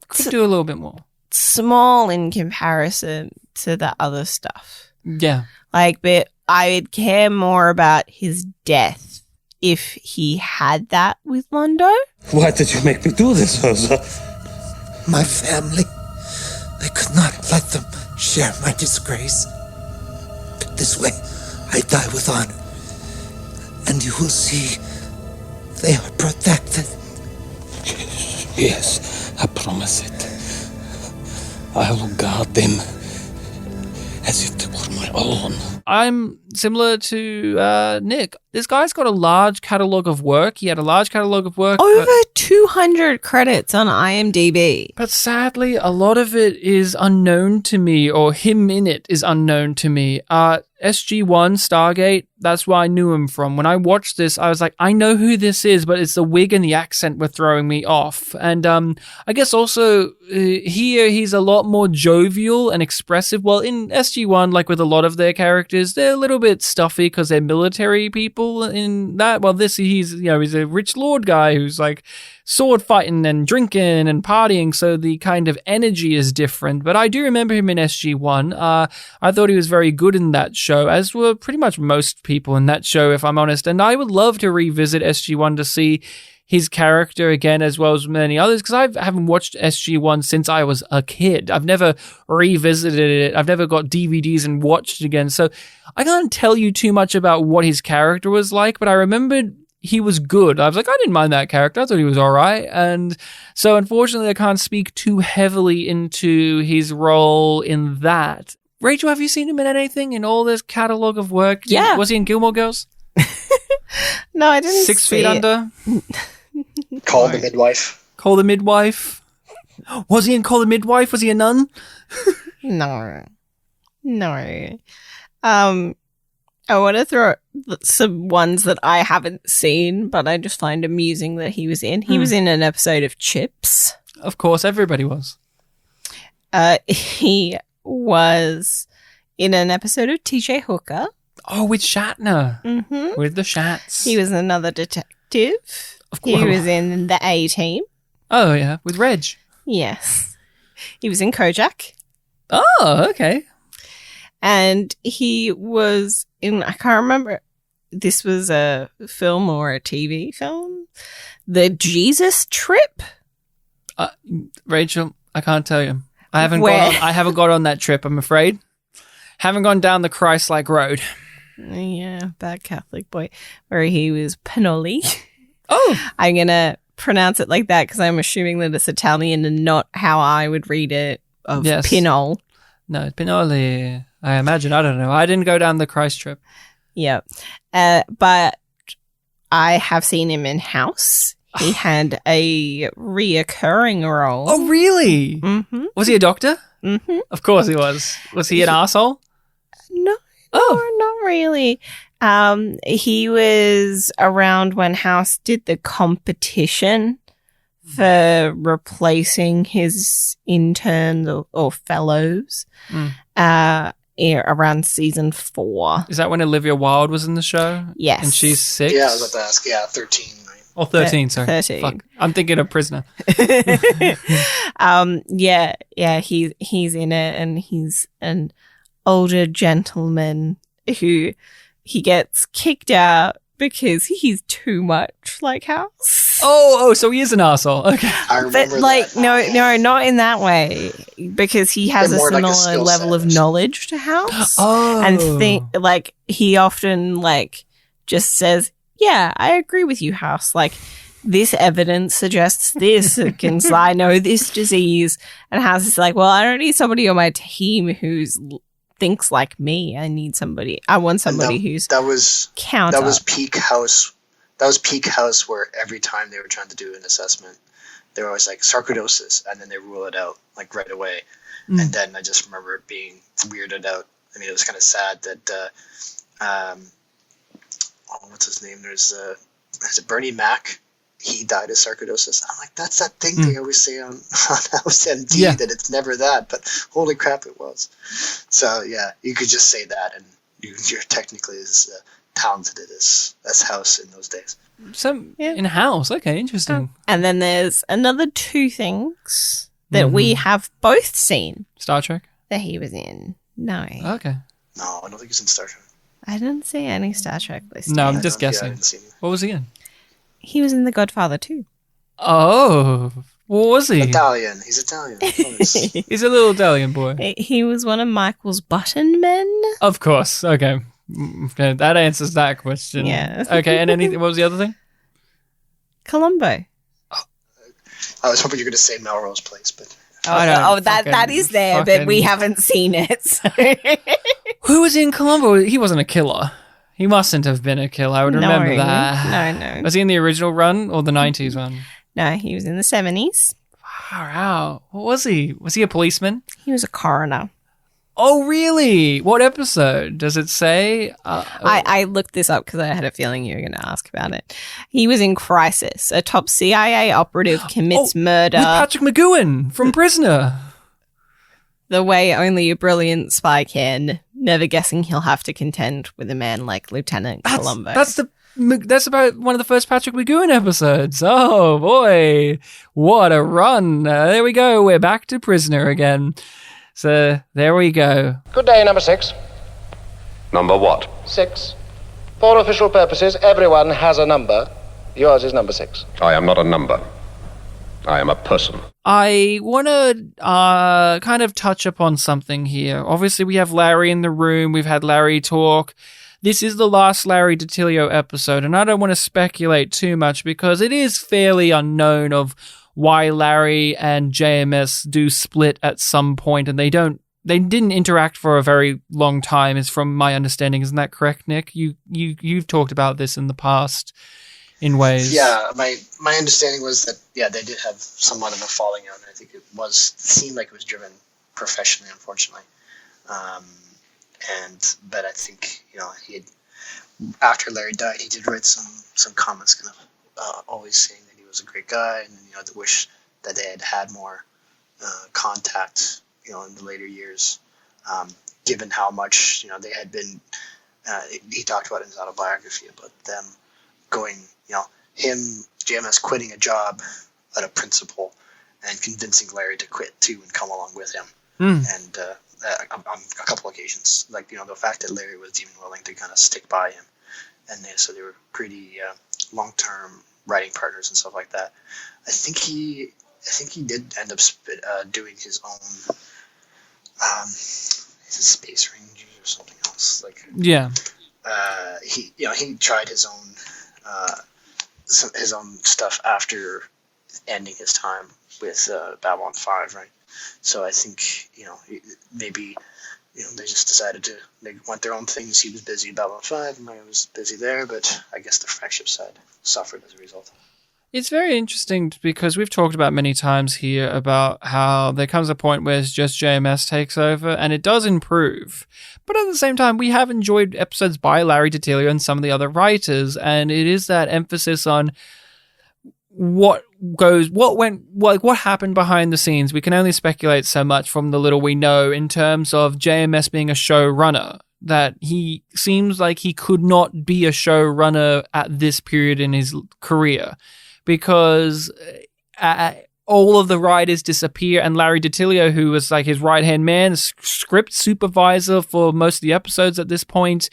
could do a little bit more. Small in comparison to the other stuff. Yeah. Like, but I would care more about his death if he had that with Londo. Why did you make me do this, Rosa? My family. I could not let them share my disgrace. This way, I die with honor. And you will see they are protected. Yes, I promise it. I will guard them as if they were my own. I'm similar to Nick. This guy's got a large catalogue of work. He had a large catalogue of work. Over 200 credits on IMDb. But sadly, a lot of it is unknown to me, or him in it is unknown to me. SG-1, Stargate, that's where I knew him from. When I watched this, I was like, I know who this is, but it's the wig and the accent were throwing me off. And I guess also here he's a lot more jovial and expressive. Well, in SG-1, like with a lot of their characters, they're a little bit stuffy because they're military people in that. Well, he's a rich lord guy who's like sword fighting and drinking and partying, so the kind of energy is different. But I do remember him in SG-1. I thought he was very good in that show, as were pretty much most people in that show, if I'm honest. And I would love to revisit SG-1 to see his character again, as well as many others, because I haven't watched SG-1 since I was a kid. I've never revisited it. I've never got DVDs and watched it again. So I can't tell you too much about what his character was like, but I remembered he was good. I was like, I didn't mind that character. I thought he was all right. And so unfortunately, I can't speak too heavily into his role in that. Rachel, have you seen him in anything in all this catalogue of work? Yeah. Was he in Gilmore Girls? No, I didn't 6 see Feet it. Under? Call the Midwife. Call the Midwife? Was he in Call the Midwife? Was he a nun? No. I want to throw some ones that I haven't seen, but I just find amusing that he was in. He was in an episode of Chips. Of course, everybody was. He was in an episode of TJ Hooker. Oh, with Shatner. Mm-hmm. With the Shats. He was another detective. Of course. He was in the A-Team. Oh, yeah, with Reg. Yes. He was in Kojak. Oh, okay. And he was in, I can't remember, this was a film or a TV film, The Jesus Trip. Rachel, I can't tell you. I haven't got on that trip, I'm afraid. Haven't gone down the Christ-like road. Yeah, bad Catholic boy. Where he was Pinoli. Oh. I'm going to pronounce it like that because I'm assuming that it's Italian and not how I would read it of Pinol. No, it's Pinoli. I imagine. I don't know. I didn't go down the Christ trip. Yeah. But I have seen him in House. He had a reoccurring role. Oh, really? Mm-hmm. Was he a doctor? Mm-hmm. Of course he was. Was he an arsehole? No, not really. He was around when House did the competition for replacing his interns or fellows around season 4. Is that when Olivia Wilde was in the show? Yes. And she's 6? Yeah, I was about to ask. Yeah, 13. Right? Oh, 13, sorry. 13. Fuck. I'm thinking of Prisoner. He's in it, and he's an older gentleman who he gets kicked out because he's too much like House. Oh, so he is an arsehole. Okay. I remember that. No, not in that way. Because he has a More like a similar skill level set of or something. knowledge to House. Oh. And he often just says, yeah, I agree with you, House. This evidence suggests this. I know this disease. And House is like, well, I don't need somebody on my team who's thinks like me. I want somebody who's counter. That was peak House. That was peak House, where every time they were trying to do an assessment, they were always like sarcoidosis, and then they rule it out right away. And then I just remember being weirded out. I mean, it was kind of sad that what's his name? There's Bernie Mac. He died of sarcoidosis. I'm like, that's that thing they always say on House MD that it's never that, but holy crap, it was. So yeah, you could just say that, and you're technically as talented as House in those days. In House, okay, interesting. And then there's another 2 things that we have both seen Star Trek? that he was in. No, Okay. No, I don't think he's in Star Trek. I didn't see any Star Trek listed. No, I'm just Yeah, I guessing. haven't seen it. What was he in? He was in The Godfather too. Oh, what was he? Italian. He's Italian. Of course. He's a little Italian boy. He was one of Michael's button men. Of course. Okay. That answers that question. Yeah. Okay, and anything? What was the other thing? Columbo. I was hoping you were going to say Melrose Place, but That is there, but we haven't seen it. So. Who was in Columbo? He wasn't a killer. He mustn't have been a killer. I would remember that. No. Was he in the original run or the 90s one? No, he was in the 70s. Far out. What was he? Was he a policeman? He was a coroner. Oh, really? What episode? Does it say? I looked this up because I had a feeling you were going to ask about it. He was in Crisis. A top CIA operative commits murder. With Patrick McGowan from Prisoner. The way only a brilliant spy can, never guessing he'll have to contend with a man like Lieutenant Columbo. That's about one of the first Patrick McGowan episodes. Oh, boy. What a run. There we go. We're back to Prisoner again. So, there we go. Good day, number 6. Number what? 6. For official purposes, everyone has a number. Yours is number 6. I am not a number. I am a person. I want to kind of touch upon something here. Obviously, we have Larry in the room. We've had Larry talk. This is the last Larry DiTilio episode, and I don't want to speculate too much because it is fairly unknown of why Larry and JMS do split at some point, and they didn't interact for a very long time, is from my understanding. Isn't that correct, Nick? You've talked about this in the past in ways. Yeah, my understanding was that they did have somewhat of a falling out, and I think it seemed like it was driven professionally, unfortunately. But I think he had, after Larry died, he did write some comments, kind of always saying that he was a great guy, and the wish that they had more contact, in the later years, given how much they had been. He talked about in his autobiography about them going, him, JMS quitting a job at a principal and convincing Larry to quit too and come along with him. And on a couple occasions, the fact that Larry was even willing to kind of stick by him, and they were pretty long-term writing partners and stuff like that. I think he did end up doing his own Space Rangers or something else. He tried his own stuff after ending his time with Babylon 5, right? So I think maybe they just decided they went their own things. He was busy in Babylon 5, and I was busy there, but I guess the friendship side suffered as a result. It's very interesting because we've talked about many times here about how there comes a point where it's just JMS takes over, and it does improve. But at the same time, we have enjoyed episodes by Larry DiTillio and some of the other writers, and it is that emphasis on what happened behind the scenes. We can only speculate so much from the little we know in terms of JMS being a showrunner, that he seems like he could not be a showrunner at this period in his career because all of the writers disappear, and Larry DiTillio, who was like his right-hand man, script supervisor for most of the episodes at this point,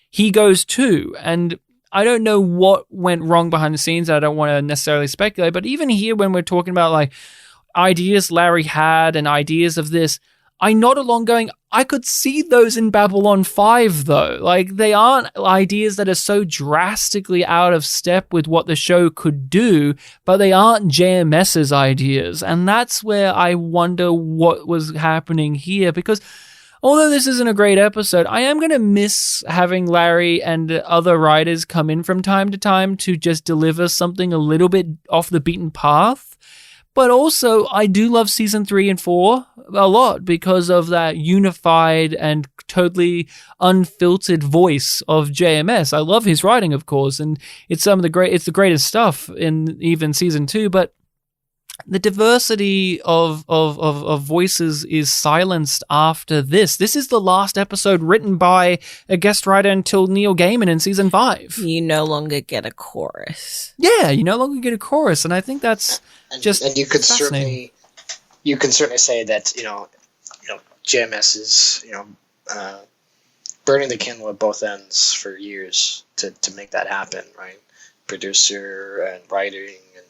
he goes too. And I don't know what went wrong behind the scenes. I don't want to necessarily speculate, but even here when we're talking about like ideas Larry had and ideas of this, I nod along going, I could see those in Babylon 5 though. Like they aren't ideas that are so drastically out of step with what the show could do, but they aren't JMS's ideas. And that's where I wonder what was happening here, because although this isn't a great episode, I am going to miss having Larry and other writers come in from time to time to just deliver something a little bit off the beaten path. But also, I do love season 3 and 4 a lot because of that unified and totally unfiltered voice of JMS. I love his writing, of course, and it's it's the greatest stuff in even season 2, but the diversity of voices is silenced after this. This is the last episode written by a guest writer until Neil Gaiman in season 5. You no longer get a chorus. Yeah, you no longer get a chorus, and I think that's and you could certainly say that JMS is burning the candle at both ends for years to make that happen, right? Producer and writing and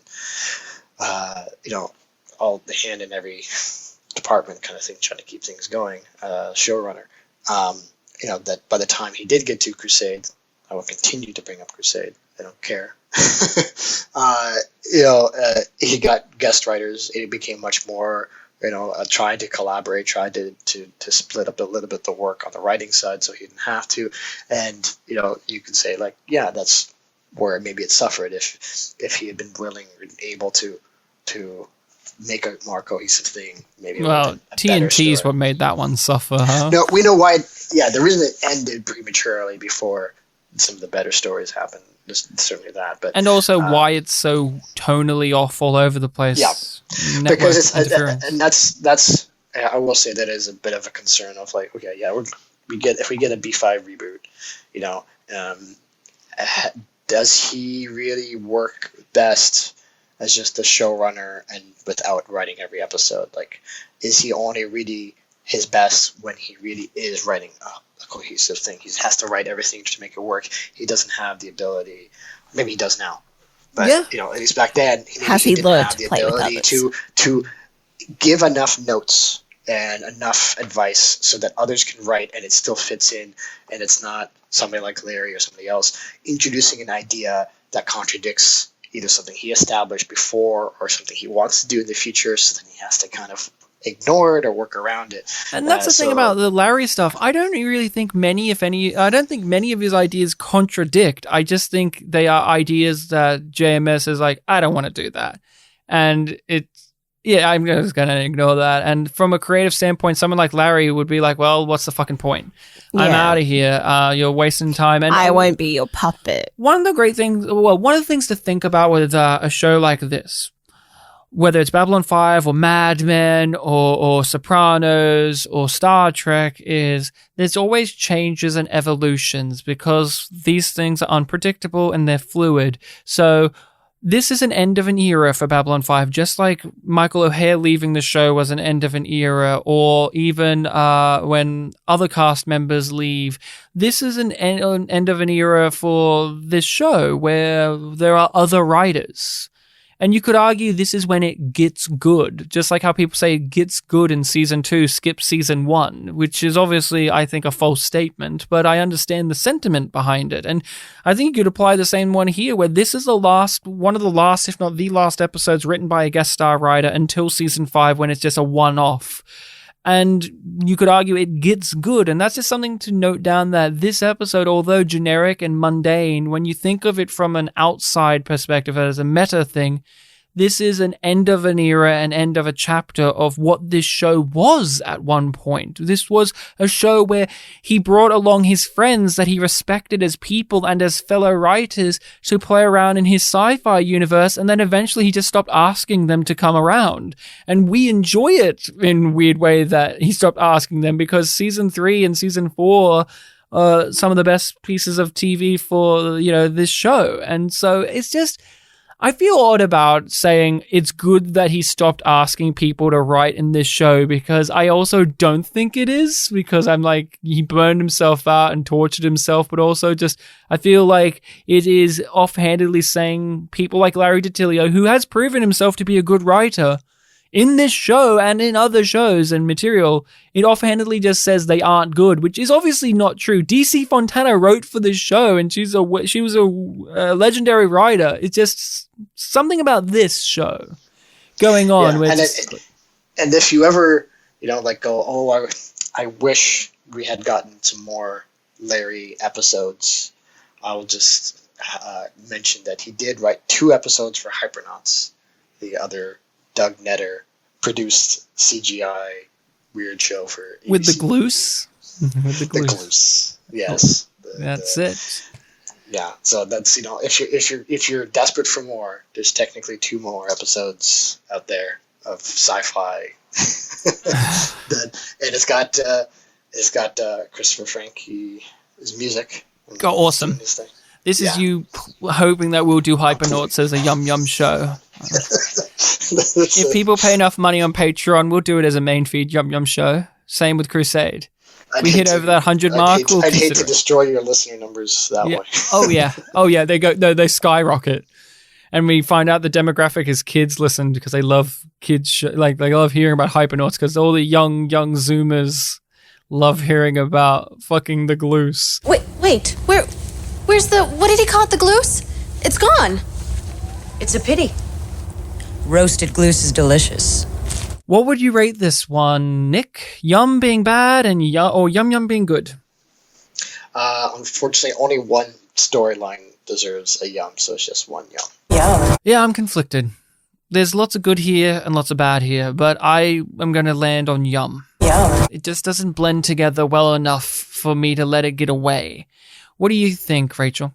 all the hand in every department kind of thing, trying to keep things going. Showrunner, that by the time he did get to Crusade, I will continue to bring up Crusade. I don't care. He got guest writers. It became much more, tried to collaborate, tried to split up a little bit the work on the writing side so he didn't have to. And, you can say like, yeah, that's where maybe it suffered if he had been willing and able to make a more cohesive thing. Maybe TNT is what made that one suffer, huh? No, we know why. The reason it ended prematurely before some of the better stories happened. Just certainly that, but why it's so tonally off all over the place. Yeah, because that's I will say that is a bit of a concern of like, okay, yeah, if we get a B5 reboot, does he really work best as just a showrunner and without writing every episode? Like, is he only really his best when he really is writing a cohesive thing? He has to write everything to make it work. He doesn't have the ability. Maybe he does now, but at least back then, he didn't have the ability to give enough notes and enough advice so that others can write and it still fits in, and it's not somebody like Larry or somebody else introducing an idea that contradicts either something he established before or something he wants to do in the future, so then he has to kind of ignore it or work around it. And that's the thing about the Larry stuff. I don't really think many of his ideas contradict. I just think they are ideas that JMS is like, I don't want to do that. And I'm just going to ignore that. And from a creative standpoint, someone like Larry would be like, well, what's the fucking point? Yeah. I'm out of here. You're wasting time. And I won't be your puppet. One of the things to think about with a show like this, whether it's Babylon 5 or Mad Men or Sopranos or Star Trek, is there's always changes and evolutions because these things are unpredictable and they're fluid. So this is an end of an era for Babylon 5, just like Michael O'Hare leaving the show was an end of an era, or even when other cast members leave. This is an end of an era for this show where there are other writers. And you could argue this is when it gets good, just like how people say it gets good in season 2, skip season 1, which is obviously, I think, a false statement, but I understand the sentiment behind it. And I think you could apply the same one here, where this is one of the last, if not the last episodes written by a guest star writer until season 5, when it's just a one-off. And you could argue it gets good. And that's just something to note down, that this episode, although generic and mundane, when you think of it from an outside perspective as a meta thing, this is an end of an era, an end of a chapter of what this show was at one point. This was a show where he brought along his friends that he respected as people and as fellow writers to play around in his sci-fi universe, and then eventually he just stopped asking them to come around. And we enjoy it in a weird way that he stopped asking them, because season 3 and season 4 are some of the best pieces of TV for, this show. And so it's just... I feel odd about saying it's good that he stopped asking people to write in this show, because I also don't think it is, because I'm like, he burned himself out and tortured himself, but also just, I feel like it is offhandedly saying people like Larry DiTillio, who has proven himself to be a good writer in this show and in other shows and material, it offhandedly just says they aren't good, which is obviously not true. DC Fontana wrote for this show, and she was a legendary writer. It's just something about this show going on. Yeah, and if you ever, go, I wish we had gotten some more Larry episodes, I will just mention that he did write 2 episodes for Hypernauts, the other Doug Netter produced CGI weird show for ABC. With the Gloose? The Gloose, yes. That's it. Yeah, so that's, if you're desperate for more, there's technically 2 more episodes out there of sci-fi. And it's got Christopher Frankie's music. Oh, awesome. This is you hoping that we'll do Hypernauts as a Yum Yum show. If people pay enough money on Patreon, we'll do it as a main feed Yum Yum show. Same with Crusade. We hit over that 100 mark. I'd hate to destroy your listener numbers that way. Oh yeah. They skyrocket, and we find out the demographic is kids listen because they love kids. They love hearing about Hypernauts because all the young Zoomers love hearing about fucking the Gloose. Wait, where's the? What did he call it? The Gloose? It's gone. It's a pity. Roasted Gloose is delicious. What would you rate this one, Nick? Yum being bad and Yum Yum being good? Unfortunately, only one storyline deserves a yum, so it's just 1 yum. Yeah, I'm conflicted. There's lots of good here and lots of bad here, but I am going to land on yum. It just doesn't blend together well enough for me to let it get away. What do you think, Rachel?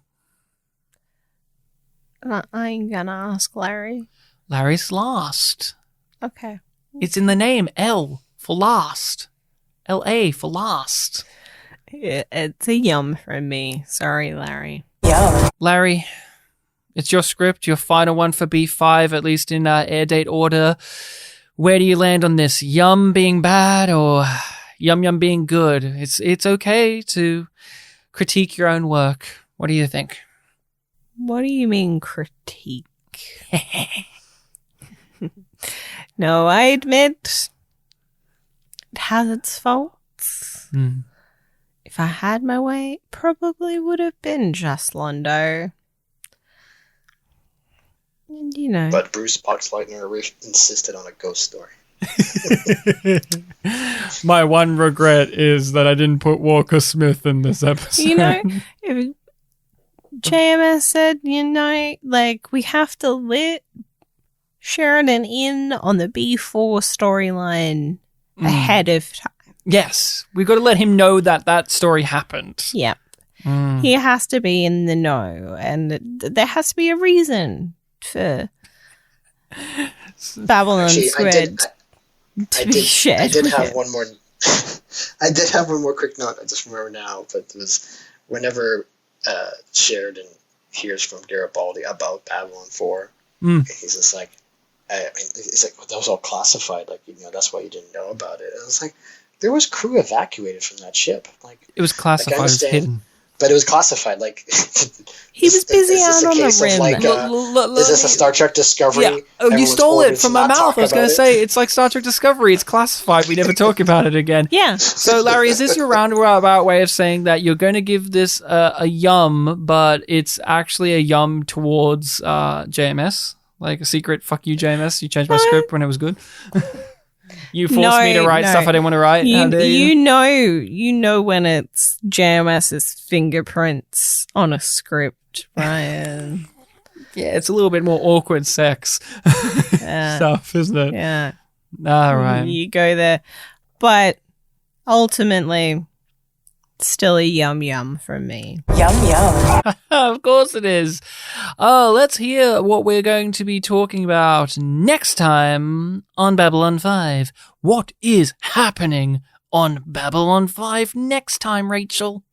I'm gonna ask Larry. Larry's last. Okay. It's in the name, L for last. L-A for last. It's a yum from me. Sorry, Larry. Larry, it's your script, your final one for B5, at least in air date order. Where do you land on this? Yum being bad or Yum Yum being good? It's okay to critique your own work. What do you think? What do you mean critique? No, I admit it has its faults. If I had my way, it probably would have been just Londo. And But Bruce Boxleitner insisted on a ghost story. My one regret is that I didn't put Walker Smith in this episode. If JMS said, we have to let Sheridan in on the B4 storyline ahead of time. Yes, we've got to let him know that story happened. Yep. He has to be in the know, and there has to be a reason for Babylon Squid to be shared. I did have one more. I did have one more quick note. I just remember now, but it was whenever Sheridan hears from Garibaldi about Babylon 4, he's just like, he's like, well, that was all classified. That's why you didn't know about it. And I was like, there was crew evacuated from that ship. It was classified, it was hidden. But it was classified. He was busy out on the rim. Is this a Star Trek Discovery? Yeah. Oh, you stole it from my mouth. I was going to say, it's like Star Trek Discovery. It's classified. We never talk about it again. Yeah. So, Larry, is this your roundabout way of saying that you're going to give this a yum, but it's actually a yum towards JMS? Like a secret, fuck you, JMS. You changed my script when it was good. You forced me to write stuff I didn't want to write. How dare you? You know when it's JMS's fingerprints on a script, Ryan. Yeah, it's a little bit more awkward sex stuff, isn't it? Yeah. All right. You go there. But ultimately, still a yum yum from me. Yum yum. Of course it is. Let's hear what we're going to be talking about next time on Babylon 5. What is happening on Babylon 5 next time, Rachel?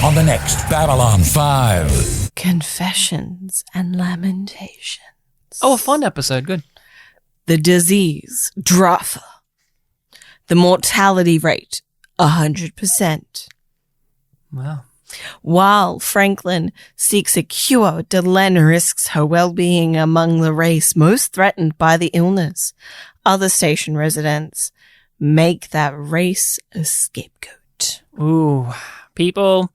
On the next Babylon 5. Confessions and Lamentations. Oh, a fun episode. Good. The disease, Dratha. The mortality rate, 100%. Wow. While Franklin seeks a cure, Delenn risks her well-being among the race most threatened by the illness. Other station residents make that race a scapegoat. Ooh, people,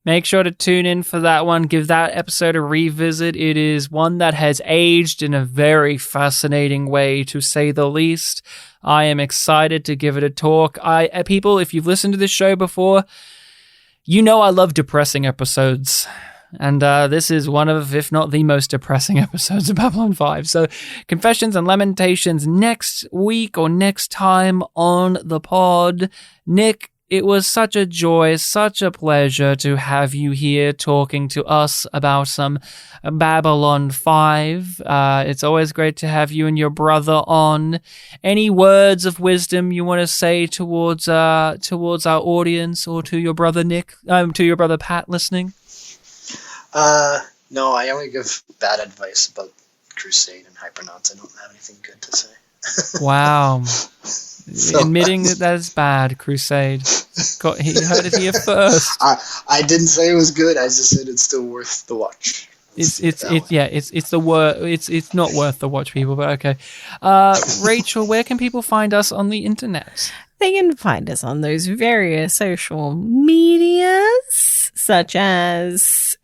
make sure to tune in for that one. Give that episode a revisit. It is one that has aged in a very fascinating way, to say the least. I am excited to give it a talk. People, if you've listened to this show before, you know I love depressing episodes. And this is one of, if not the most depressing episodes of Babylon 5. So, Confessions and Lamentations next week or next time on the pod. Nick, it was such a joy, such a pleasure to have you here talking to us about some Babylon 5. It's always great to have you and your brother on. Any words of wisdom you want to say towards our audience, or to your brother Nick, to your brother Pat listening? No, I only give bad advice about Crusade and Hypernauts. I don't have anything good to say. Wow. Admitting that is bad, Crusade. He heard it here first. I didn't say it was good. I just said it's still worth the watch. It's not worth the watch, people, but okay. Rachel, where can people find us on the internet? They can find us on those various social medias, such as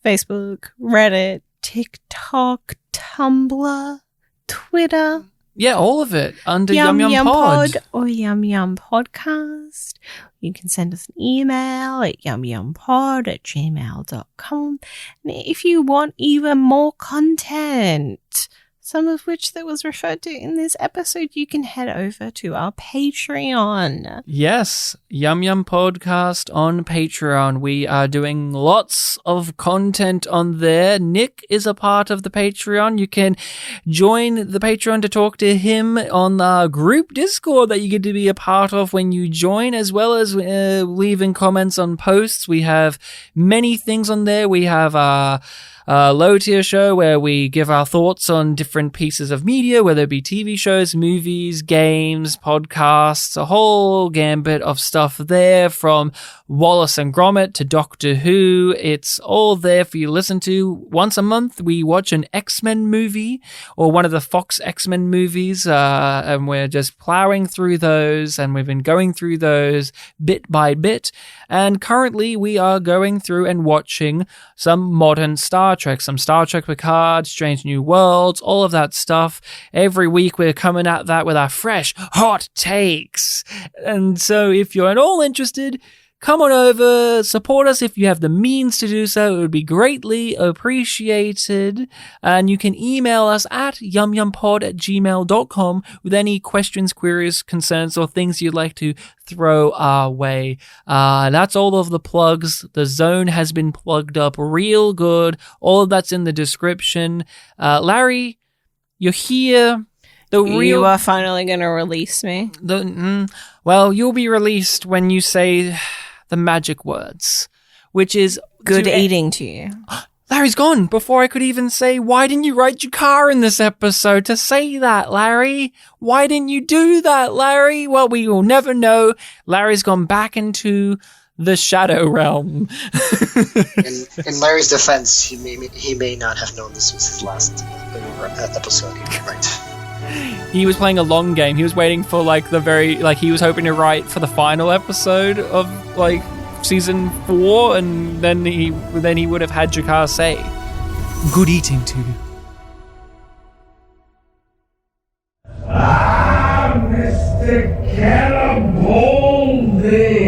Facebook, Reddit, TikTok, Tumblr, Twitter. Yeah, all of it under YumYumPod or YumYumPodcast. You can send us an email at yumyumpod@gmail.com. And if you want even more content, some of which that was referred to in this episode, you can head over to our Patreon. Yes, YumYumPodcast on Patreon. We are doing lots of content on there. Nick is a part of the Patreon. You can join the Patreon to talk to him on the group Discord that you get to be a part of when you join, as well as leaving comments on posts. We have many things on there. We have low tier show where we give our thoughts on different pieces of media, whether it be TV shows, movies, games, podcasts, a whole gambit of stuff there, from Wallace and Gromit to Doctor Who. It's all there for you to listen to. Once a month, we watch an X-Men movie or one of the Fox X-Men movies, and we're just plowing through those, and we've been going through those bit by bit. And currently, we are going through and watching some modern Star Trek, some Star Trek Picard, Strange New Worlds, all of that stuff. Every week we're coming at that with our fresh, hot takes. And so if you're at all interested, come on over, support us if you have the means to do so. It would be greatly appreciated. And you can email us at yumyumpod@gmail.com with any questions, queries, concerns, or things you'd like to throw our way. That's all of the plugs. The zone has been plugged up real good. All of that's in the description. Larry, you're here. You are finally going to release me. Well, you'll be released when you say the magic words, which is good eating to you. Larry's gone before I could even say, why didn't you write your car in this episode to say that, Larry? Why didn't you do that, Larry? Well, we will never know. Larry's gone back into the shadow realm. In Larry's defense, he may not have known this was his last episode. Right. He was playing a long game. He was waiting for he was hoping to write for the final episode of season 4, and then he would have had Jakar say, "Good eating to you." Mystic Cannonball Day!